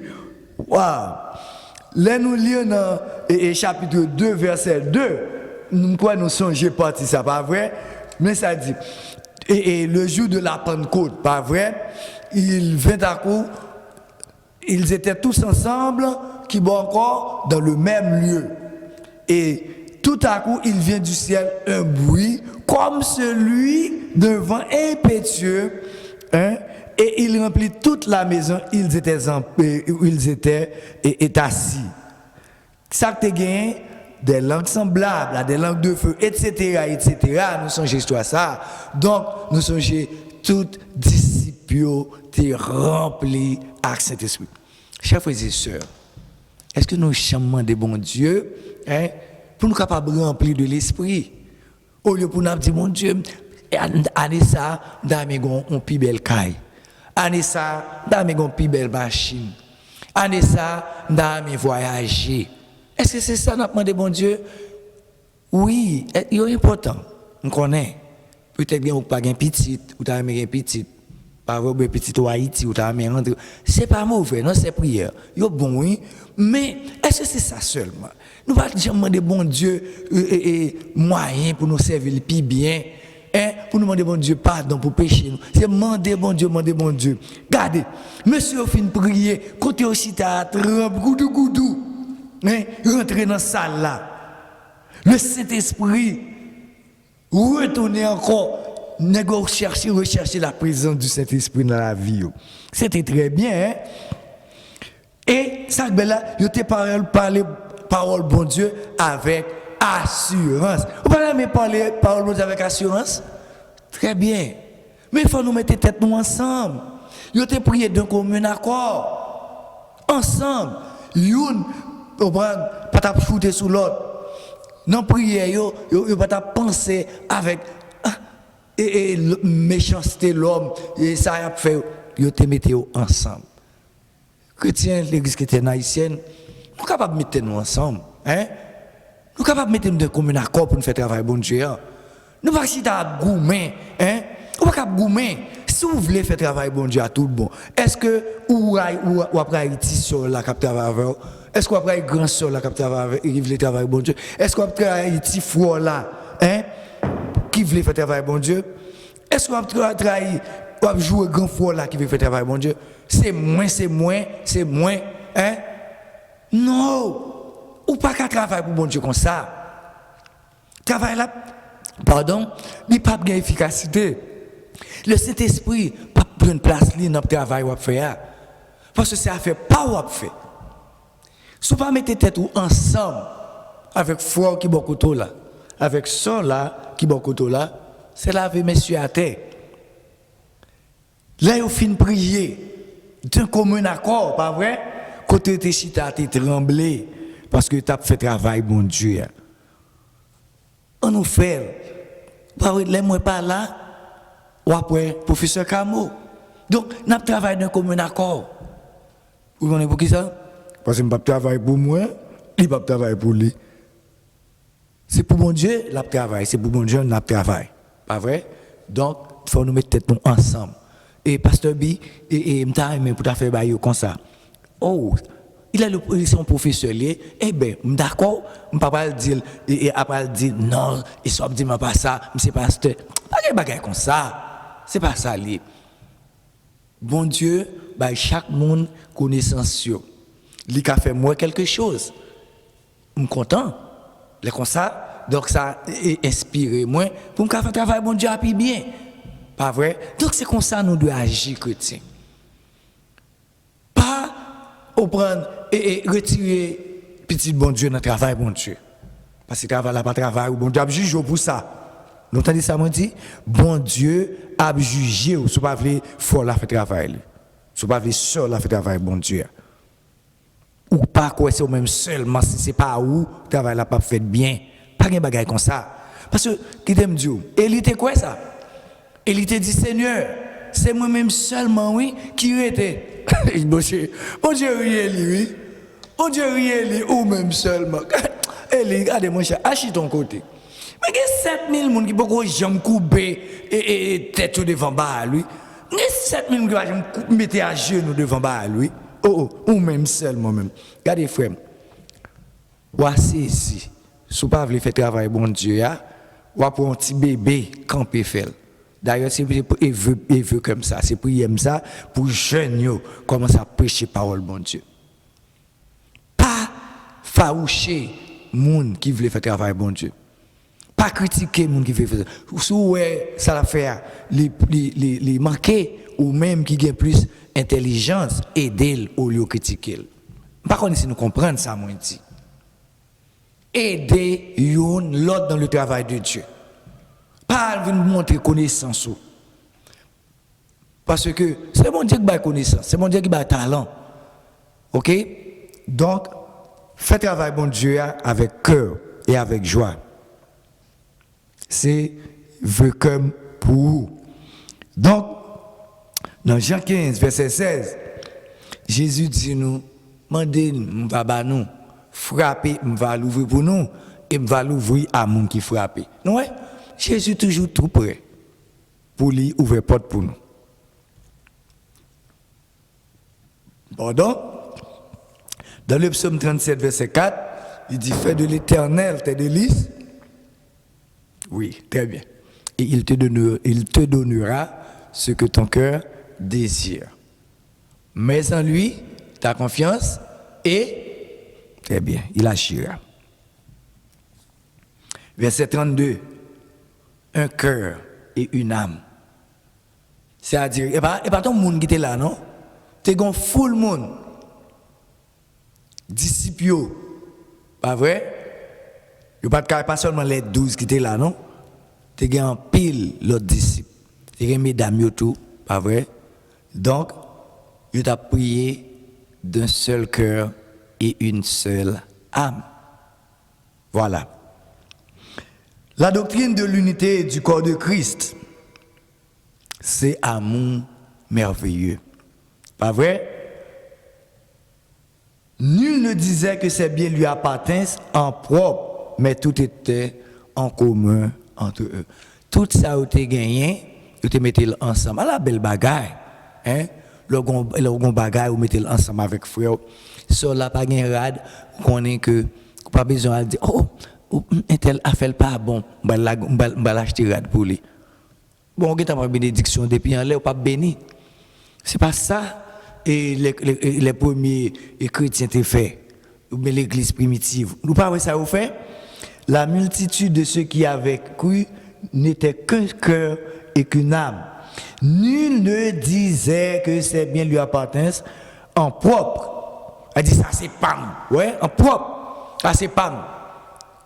Waouh! Là, nous lisons dans chapitre 2, verset 2, nous songeons parti, ça pas vrai? Mais ça dit, et le jour de la Pentecôte, pas vrai? Il vint à coup, ils étaient tous ensemble, qui vont encore dans le même lieu. Et tout à coup, il vient du ciel un bruit comme celui d'un vent impétueux, et il remplit toute la maison. Ils étaient assis. Ça que tu gagné des langues semblables, des langues de feu, etc., etc. Nous songeons sur ça. Donc, nous songeons toutes disciples étaient remplis avec Saint-Esprit. Chers frères et sœurs, est-ce que nous chamons des bons dieux, pour nous capables de remplir de l'esprit? Au lieu pour nous dire, mon Dieu, année ça, d'amigon, on pi belle caille. Année ça, d'amigon, pi belle machine. Année ça, d'ami voyager. Est-ce que c'est ça, nous demandons, bon Dieu? Oui, il est important. On connaît. Peut-être que vous n'avez pas un petit, ou vous avez un petit. Par exemple, un petit au Haïti, ou vous avez un petit. Ce n'est pas mauvais, non, c'est prière. Il est bon, oui. Mais est-ce que c'est ça seulement? Nous ne pouvons pas demander, bon Dieu, moyen pour nous servir le plus bien. Pour nous demander, bon Dieu, pardon pour pécher. C'est demander, bon Dieu, demander, bon Dieu. Regardez, monsieur fin de prier, côté aussi, tu as goudou. Rentrer dans la salle là. Le Saint-Esprit, retourner encore, rechercher la présence du Saint-Esprit dans la vie. C'était très bien, Et ça, là, il te parole bon Dieu avec assurance. Vous parlez parler parole bon Dieu avec assurance? Très bien. Mais il faut nous mettre tête nous ensemble. Il te prié d'un commun accord. Ensemble. Youn, pas ta foutre sous l'autre. Dans la prière, yo pas ta penser avec et méchanceté l'homme et ça a fait yo te mettre ensemble. Chrétiens, l'église chrétienne haïtienne, nous sommes capables de mettre nous ensemble. Nous sommes capables de mettre nous de commun accord pour nous faire travailler bon Dieu. Nous ne pouvons pas si à goumer. Nous ne pouvons pas goumer. Si vous voulez faire travailler bon Dieu à tout bon, est-ce que ou après Haïti sur la capitale avec est-ce qu'on après grand sur la capitale avec qui veut travailler bon Dieu? Est-ce qu'on après Haïti froid là, qui veut faire travailler bon Dieu? Est-ce qu'on après jouer grand froid là qui veut faire travailler bon Dieu? C'est moins, Non, ou pas qu'à travailler pour bon Dieu comme ça. Travail là, pardon, il n'y a pas d'efficacité. Le Saint-Esprit pas prendre place dans le travail qu'on fait. Parce que ça fait pas qu'on fait. Si vous ne mettez tête ensemble, avec frère qui beaucoup couteau là, avec son là qui beaucoup couteau là, c'est laver messieurs à terre. Là ils fin prier d'un commun accord, pas vrai? Côté tes chita t'es tremblé parce que tu as fait travail bon Dieu. On nous fait pas les moi pas là ou après professeur Camo. Donc n'a travail d'un commun accord. Vous connaissez pour qui ça? Parce que je ne travaille pas pour moi, il ne travaille pas pour lui. C'est pour mon Dieu, il travaille. C'est pour mon Dieu, il travaille. Pas vrai? Donc, il faut nous mettre tête ensemble. Et Pasteur B, et je pour faire comme ça. Oh, il est son professeur, eh bien, d'accord, je ne peux pas dire, et après dire, non, il ne dit pas ça, c'est pasteur. Pas de comme ça. C'est pas ça, lui. Bon Dieu, bah, chaque monde connaissance. Il a fait moi quelque chose. Je suis content. C'est comme ça. Donc ça a inspiré moi pour me faire un travail bon Dieu puis bien. Pas vrai? Donc c'est comme ça que nous devons agir chrétien. Pas au prendre et retirer petit bon Dieu dans le travail bon Dieu. Parce que le travail là pas travail, bon Dieu a jugé pour ça. Vous entendez ça moi dit bon Dieu a jugé ou soit pas veut faut la faire travail. Soit pas veut seul la faire travail bon Dieu. Ou pas quoi c'est au même seulement si c'est pas où le travail là pas fait bien. Pas de bagaille comme ça. Parce que qui t'aime Dieu, il était quoi ça? Il était dit Seigneur, c'est moi-même seulement oui qui était. Bon Dieu rien lui. Bon Dieu rien lui ou même seulement. Et regardez mon cher, achète ton côté. Mais il y a 7000 personnes qui peuvent jamais couper et tête devant bas lui. Il y a 7000 personnes qui peuvent mettre à genoux devant bas lui. Oh, ou même seulement même. Regardez frère. Voici ici. Si vous ne voulez pas faire travail bon Dieu, ou pour un petit bébé camper faire. D'ailleurs, c'est veut comme ça. C'est pour y ça, pour jeunes commencer à prêcher parole bon Dieu. Pas faroucher monde qui veut faire travail bon Dieu. Pas critiquer monde qui veut faire. Si ça la fait les manquer ou même qui gagne plus intelligence, aider au lieu de critiquer. Par contre, si nous comprenons ça, moi dit. Aider l'autre dans le travail de Dieu. Pas venir montrer connaissance. Parce que c'est mon Dieu qui a connaissance, c'est mon Dieu qui a talent. OK? Donc, faites travail bon Dieu avec cœur et avec joie. C'est veut comme pour vous. Donc, dans Jean 15, verset 16, Jésus dit nous, mandez nous, va nous, frapper, va l'ouvrir pour nous, et va l'ouvrir à mon qui frappe. Non, Jésus toujours tout prêt pour lui ouvrir porte pour nous. Pardon? Dans le psaume 37, verset 4, il dit, fais de l'Éternel tes délices. Oui, très bien. Et il te donnera ce que ton cœur désire. Mets en lui ta confiance et, très bien, il agira. Verset 32, un cœur et une âme. C'est-à-dire, et pas ton monde qui était là, non? Tu es un full monde. Disciples, pas vrai? Il n'y a pas seulement les 12 qui étaient là, non? Tu es un pile l'autre disciple. Tu es mesdames, tout, pas vrai? Donc, il t'a prié d'un seul cœur et une seule âme. Voilà. La doctrine de l'unité du corps de Christ, c'est amour merveilleux. Pas vrai? Nul ne disait que ces biens lui appartiennent en propre, mais tout était en commun entre eux. Tout ça a été gagné, vous te mettez ensemble. À la belle bagaille, hein? Le bon bagaille, vous mettez ensemble avec frère. Sur la pas gain rad, qu'on est que pas besoin de dire oh, un tel affaire pas bon, on va l'acheter rad pour lui. Bon, on a pas bénédiction depuis en l'air, pas béni. C'est pas ça. Et les premiers chrétiens étaient faits, mais l'église primitive. Nous parlons ça au fait. La multitude de ceux qui avaient cru n'était qu'un cœur et qu'une âme. Nul ne disait que ces biens lui appartiennent en propre. Elle dit ça c'est pam. Ouais, en propre. Ça c'est pam.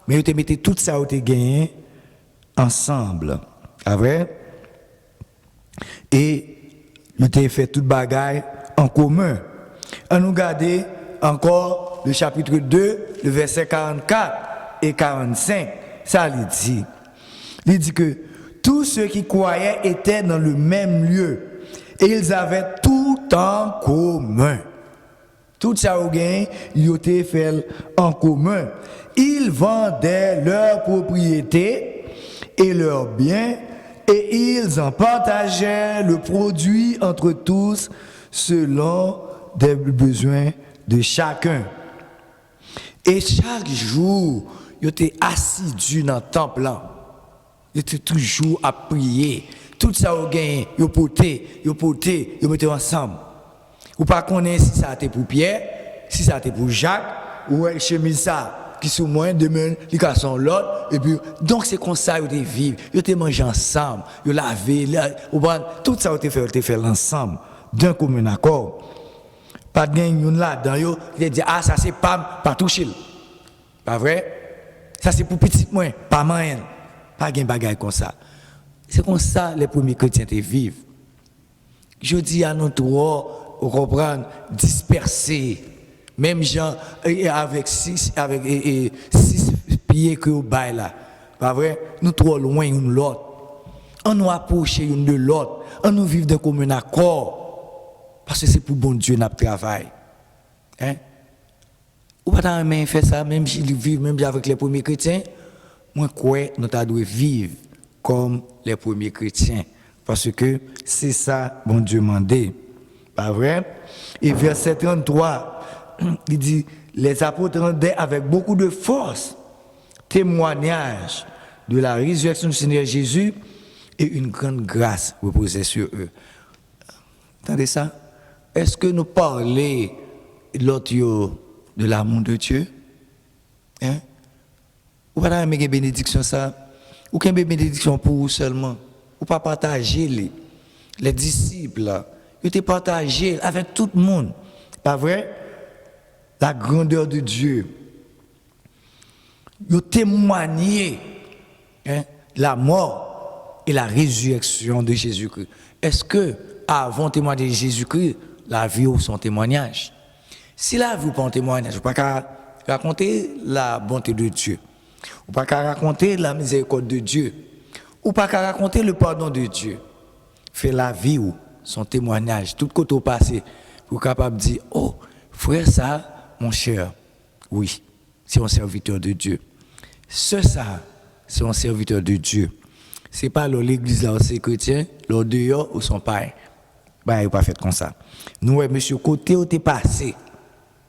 mais ils te mettaient tout ça où te gagné ensemble. Pas vrai? Et nous avons fait toute bagaille en commun. On nous regarde encore le chapitre 2, le verset 44 et 45. Ça lui dit. Il dit que tous ceux qui croyaient étaient dans le même lieu et ils avaient tout en commun. Tout ça au gain, ils ont fait en commun. Ils vendaient leurs propriétés et leurs biens et ils en partageaient le produit entre tous selon des besoins de chacun. Et chaque jour, ils étaient assidus dans le temple. Ils étaient toujours à prier. Tout ça au gain, ils portaient, ils mettaient ensemble. Ou pas connaître si ça était pour Pierre, si ça était pour Jacques, ou chemise ça qui sont moins demain, ils cassent l'autre et puis donc c'est comme ça ils vivent, ils étaient mangés ensemble, ils lavaient, tout ça ils fait ensemble d'un commun accord. Pas de gain là dedans yo, ils disent ah ça c'est pas toucher. Pas vrai? Ça c'est pour petit moins, pas moyen. Pas gain bagaille comme ça. C'est comme ça les premiers chrétiens vivent. Je dis à nous trois vous comprenez, dispersés, même gens avec six pieds que vous baillez là, pas vrai? Nous trop loin l'un de l'autre, on nous approche l'un de l'autre, on nous vit d'un commun accord, parce que c'est pour bon Dieu notre travail, hein? Ou pas même faire ça, même si ils vivent même avec les premiers chrétiens, moi crois nous devons vivre comme les premiers chrétiens, parce que c'est ça bon Dieu m'a dit. Pas vrai? Et verset 33, il dit, les apôtres rendaient avec beaucoup de force témoignage de la résurrection du Seigneur Jésus et une grande grâce reposait sur eux. Entendez ça? Est-ce que nous parlons l'autre de l'amour de Dieu? Hein? Ou pas une bénédiction ça? Ou qu'une bénédiction pour vous seulement? Ou pas partager les disciples? Ils étaient partagés avec tout le monde. Pas vrai? La grandeur de Dieu. Ils ont témoigné la mort et la résurrection de Jésus-Christ. Est-ce que, avant de témoigner de Jésus-Christ, la vie ou son témoignage? Si la vie ou pas un témoignage, vous ne pouvez pas raconter la bonté de Dieu. Vous ne pouvez pas raconter la miséricorde de Dieu. Vous ne pouvez pas raconter le pardon de Dieu. Fait la vie ou son témoignage, tout côté au passé, pour capable de dire, oh, frère ça, mon cher, oui, c'est un serviteur de Dieu. Ça, c'est un serviteur de Dieu. C'est pas l'église là où c'est chrétien, l'autre dehors ou son père. Bah, il pas fait comme ça. Nous, monsieur, côté où t'es passé,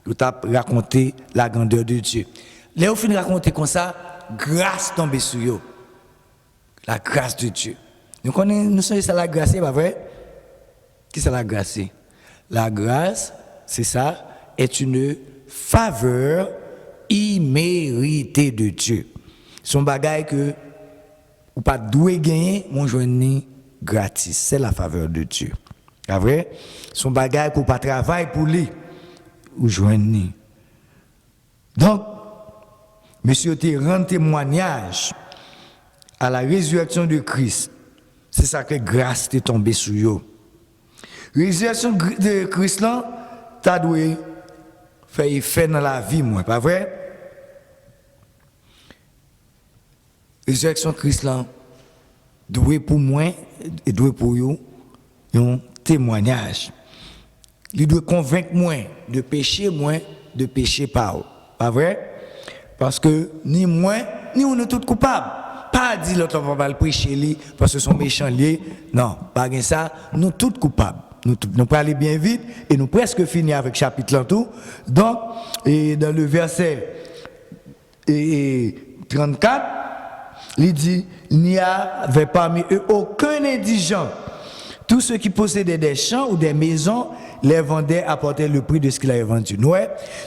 vous t'as raconté la grandeur de Dieu. Là, vous finissez de raconter comme ça, grâce tombe sur vous. La grâce de Dieu. Nous connaissons, nous sommes ça la grâce, c'est pas vrai? Qui c'est la grâce? La grâce, c'est ça, est une faveur imméritée de Dieu. Son bagage que ou pas doué gagner, mon joindre gratis. C'est la faveur de Dieu. C'est vrai? Son bagage pour pas travailler pour lui ou joindre. Donc, monsieur te rend témoignage à la résurrection de Christ. C'est ça que grâce t'est tombée sur eux. Résurrection de Christ là, t'as dû faire effet dans la vie, moi, pas vrai? Résurrection de Christ là, doit pour moi et doit pour vous un témoignage. Il doit convaincre moi de pécher pas. Pas vrai? Parce que ni moi, ni on est tous coupables. Pas dire l'autre on va le prêcher lui parce que son méchant lié. Non, pas ça, nous tous coupables. Nous pouvons aller bien vite et nous presque fini avec chapitre là tout. Donc, et dans le verset 34, il dit, il n'y avait parmi eux aucun indigent. Tous ceux qui possédaient des champs ou des maisons les vendaient, apportaient le prix de ce qu'il avait vendu. Nous,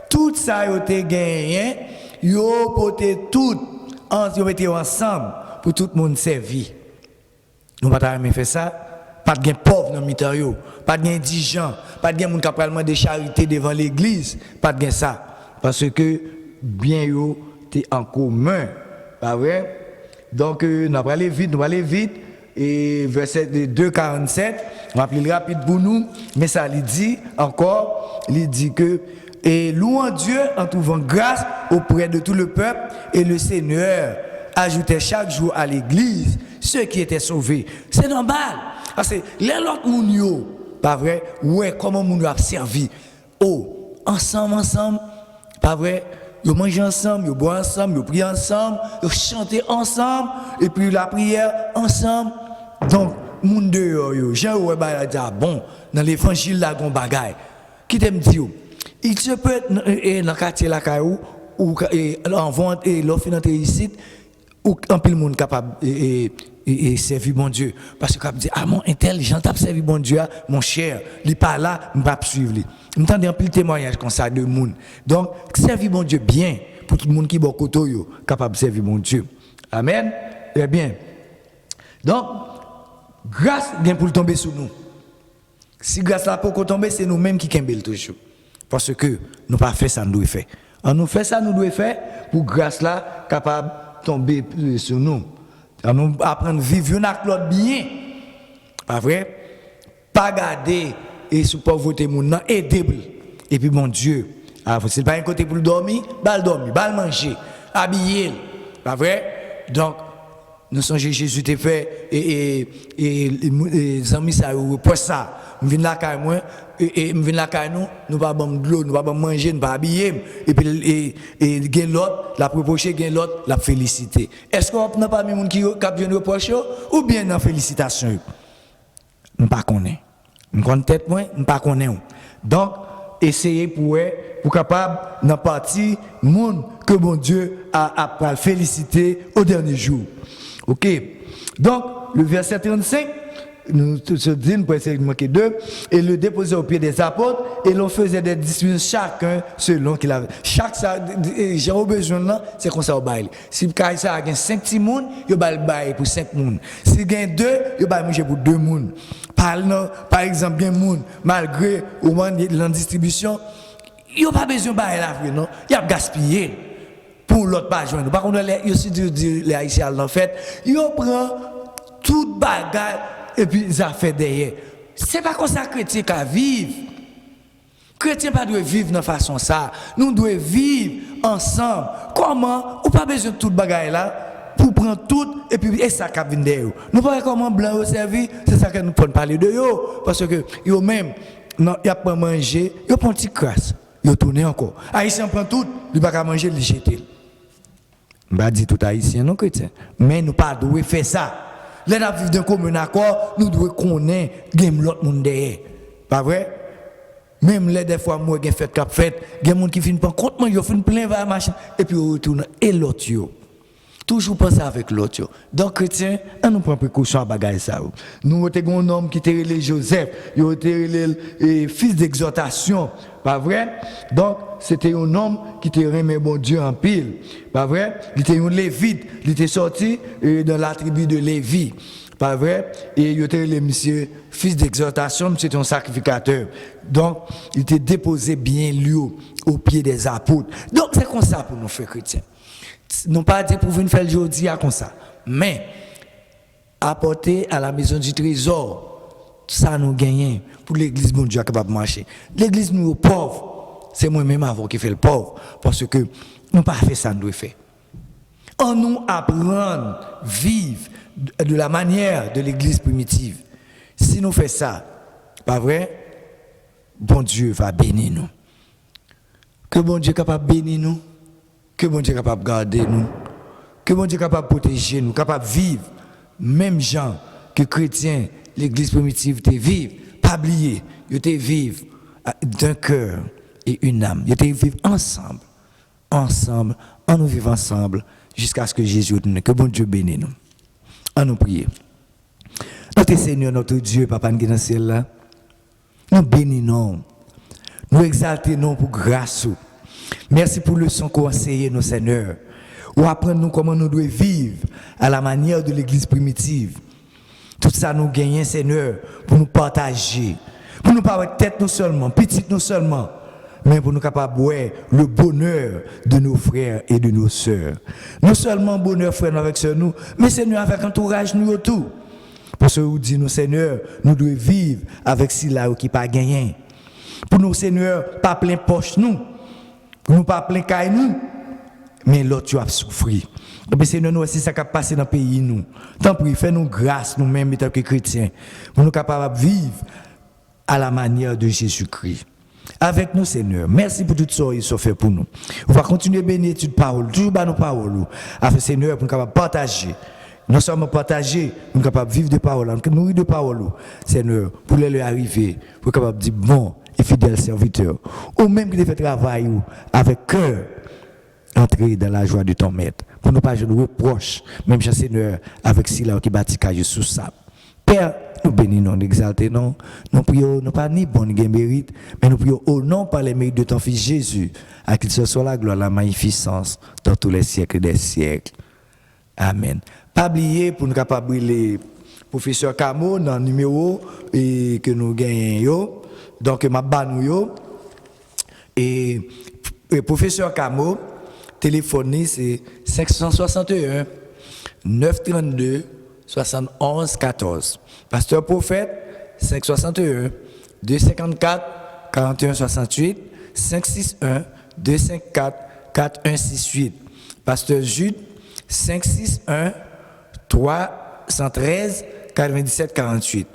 tout ça a été gagné, ils ont porté tout, ils ont été ensemble pour tout le monde servir. Nous ne pouvons pas faire ça. Pas de pauvres dans le milieu, pas de indigents, pas de gens qui ont des charités devant l'église, pas de ça. Parce que bien yo étaient en commun. Pas vrai? Donc, nous allons aller vite. Et verset 2,47, on va appeler rapide pour nous, mais ça, il dit encore, il dit que, et louant Dieu en trouvant grâce auprès de tout le peuple, et le Seigneur ajoutait chaque jour à l'église ceux qui étaient sauvés. C'est normal. Parce que les autres moun pas vrai, ouais, comment moun a servi. Oh, ensemble, pas vrai, ils mangent ensemble, ils boivent ensemble, ils prient ensemble, ils chantent ensemble, et puis la prière ensemble. Donc, moun dehors, Jean ouais bah dit bon, dans l'évangile là gon bagaille. Qui t'aime dire il se peut dans le quartier la caillou ou en vente et l'offre dans ici ou en pile monde capable et servir bon Dieu parce que cap dit ah mon intelligent t'a servi bon Dieu mon cher, il pas là, m'pas suivre lui. M'entendez en pile témoignage comme ça de monde. Donc, servir bon Dieu bien pour tout le monde qui bon côté yo capable servir bon Dieu. Amen. Eh bien. Donc grâce vient pour tomber sur nous. Si grâce là pour tomber, c'est nous-mêmes qui kembel toujours. Parce que nous pas fait ça nous doit faire. On nous fait ça nous doit faire pour grâce là capable tomber sur nous. On nous apprendre vivre avec l'autre bien. Pas vrai? Pas garder et sous pauvreté mon nan aider. Et puis mon Dieu, c'est pas un côté pour dormir, bal manger, habiller. Pas vrai? Donc nous sommes Jésus t'a fait et les amis ça pour ça me vinn la caille moi et me vinn la caille nous pas bon de l'eau nous pas bon manger nous pas habiller et puis et gain l'autre la reprocher gain l'autre la féliciter est-ce qu'on n'a pas mis monde qui cap vient reprocher ou bien dans félicitation nous pas connaît nous connaît tête moi nous pas connaît donc essayer pour capable dans partie monde que bon Dieu a féliciter au dernier jour. OK. Donc, le verset 35, nous se disons, pour essayer de manquer deux, et le déposer au pied des apôtres, et l'on faisait des discussions chacun selon qu'il avait. Chaque ça, j'ai besoin là, c'est comme ça au bail. Si ça a 5 petits moun, il va le bail pour 5 moun. Si il y a 2, il va manger pour 2 moun. Par exemple, bien moun, malgré au moins la distribution, il n'y a pas besoin de bail la vie, non? Il y a gaspillé. Pour l'autre pas joindre. Par contre, les aussi les Haïtiens en fait, ils prennent toute bagarre et puis ça fait derrière. C'est pas comme ça que chrétien qu'à vivre. Chrétien pas doit vivre de façon ça. Nous devons vivre ensemble. Comment? On pas besoin de toute bagarre là pour prendre tout et puis et ça qui vient derrière. Nous pas comment blanc au servi, c'est ça que nous pouvons parler de yo parce que yo même non, y a pas manger, yo prend petit crasse, yo tourner encore. Haïtien prend tout, il pas manger, il jeter. Je ne dis tout haïtien, non chrétien. Mais nous ne devons pas faire ça. Les gens vivent d'un commun accord, nous devons connaître l'autre monde derrière. Pas vrai? Même les des fois, moi, j'ai fait cap fait, il y a des gens qui finissent par contre, ils finissent plein de machin, et puis ils retournent, et l'autre, toujours penser avec l'autre. Donc, chrétien, on nous prend précaution à bagaille ça. Nous avons un homme qui était relé Joseph, il était le fils d'exhortation. Pas vrai? Donc, c'était un homme qui était remis bon Dieu en pile. Pas vrai? Il était un lévite. Il était sorti dans la tribu de Lévi. Pas vrai? Et il était le monsieur, fils d'exhortation, c'était un sacrificateur. Donc, il était déposé bien lui au pied des apôtres. Donc, c'est comme ça pour nous faire chrétiens. Non pas dire pour venir faire le jeudi comme ça. Mais, apporter à la maison du trésor. Ça nous gagne pour l'église bon Dieu capable de marcher. L'église nous pauvre, c'est moi-même avant qui fait le pauvre parce que nous pas fait ça nous doit faire. On nous apprendre vivre de la manière de l'église primitive. Si nous faisons ça, pas vrai? Bon Dieu va bénir nous. Que bon Dieu est capable de bénir nous, que bon Dieu est capable de garder nous, que bon Dieu est capable de protéger nous, capable de vivre même gens que chrétiens. L'église primitive te vive, pas oublier, ils te vivent d'un cœur et une âme. Ils te vivent ensemble, on nous vivons ensemble jusqu'à ce que Jésus nous, que bon Dieu bénisse nous. On nous prie. Notre Seigneur, notre Dieu, Papa qui est dans le ciel là, nous bénissons, nous exaltons pour grâce. Merci pour le son qu'on enseigne nos Seigneurs, ou apprendre nous comment nous devons vivre à la manière de l'église primitive. Tout ça nous gagne, Seigneur, pour nous partager. Pour nous pas avec tête nous seulement, petite nous seulement. mais pour nous capables de voir le bonheur de nos frères et de nos sœurs. Non seulement bonheur frères avec sœurs nous, mais Seigneur avec entourage nous tout. Parce que vous dites nous Seigneur, nous devons vivre avec ceux-là qui pas gagné. Pour nous Seigneur, pas plein poche nous. Pour nous pas plein caille nous. Mais l'autre tu as souffert. Et puis Seigneur nous aussi ça qui a passé dans le pays nous. Tant pis, fais-nous grâce nous-mêmes en tant que chrétiens pour nous capables de vivre à la manière de Jésus-Christ. Avec nous, Seigneur. Merci pour tout ça qu'ils ont fait pour nous. On va continuer à bénir l'étude de parole, toujours dans nos paroles. Afin, Seigneur, pour nous capables de partager. Non seulement partager, nous sommes capables de vivre de paroles, nous nourrir de paroles, Seigneur, pour les arriver, pour capables de dire bon et fidèle serviteur. Ou même qui fait travail avec cœur, entrer dans la joie de ton maître. Pour ne pas jouer de reproches, même chez Seigneur, avec ceux qui bâtit sous ça. Père, nous bénissons, nous exaltons, nous prions, nous pas ni bon ni mérite, mais nous prions au nom par les mérites de ton Fils Jésus, à qui ce soit la gloire, la magnificence dans tous les siècles des siècles. Amen. Pas oublier pour nous capables les professeur Camo dans le numéro que nous gagnons. Donc, ma banou et professeur Camo, téléphoner c'est 561 932 71 14. Pasteur Prophète 561 254 41 68 561 254 4168. Pasteur Jude 561 313 97 48.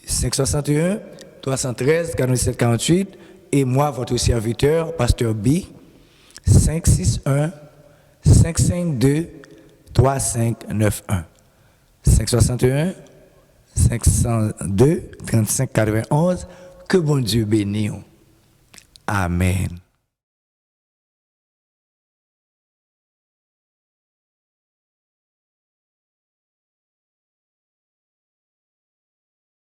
561 313 97 48 et moi votre serviteur pasteur B 561 552 3591. 561 502 35 91. Que bon Dieu bénisse. Amen.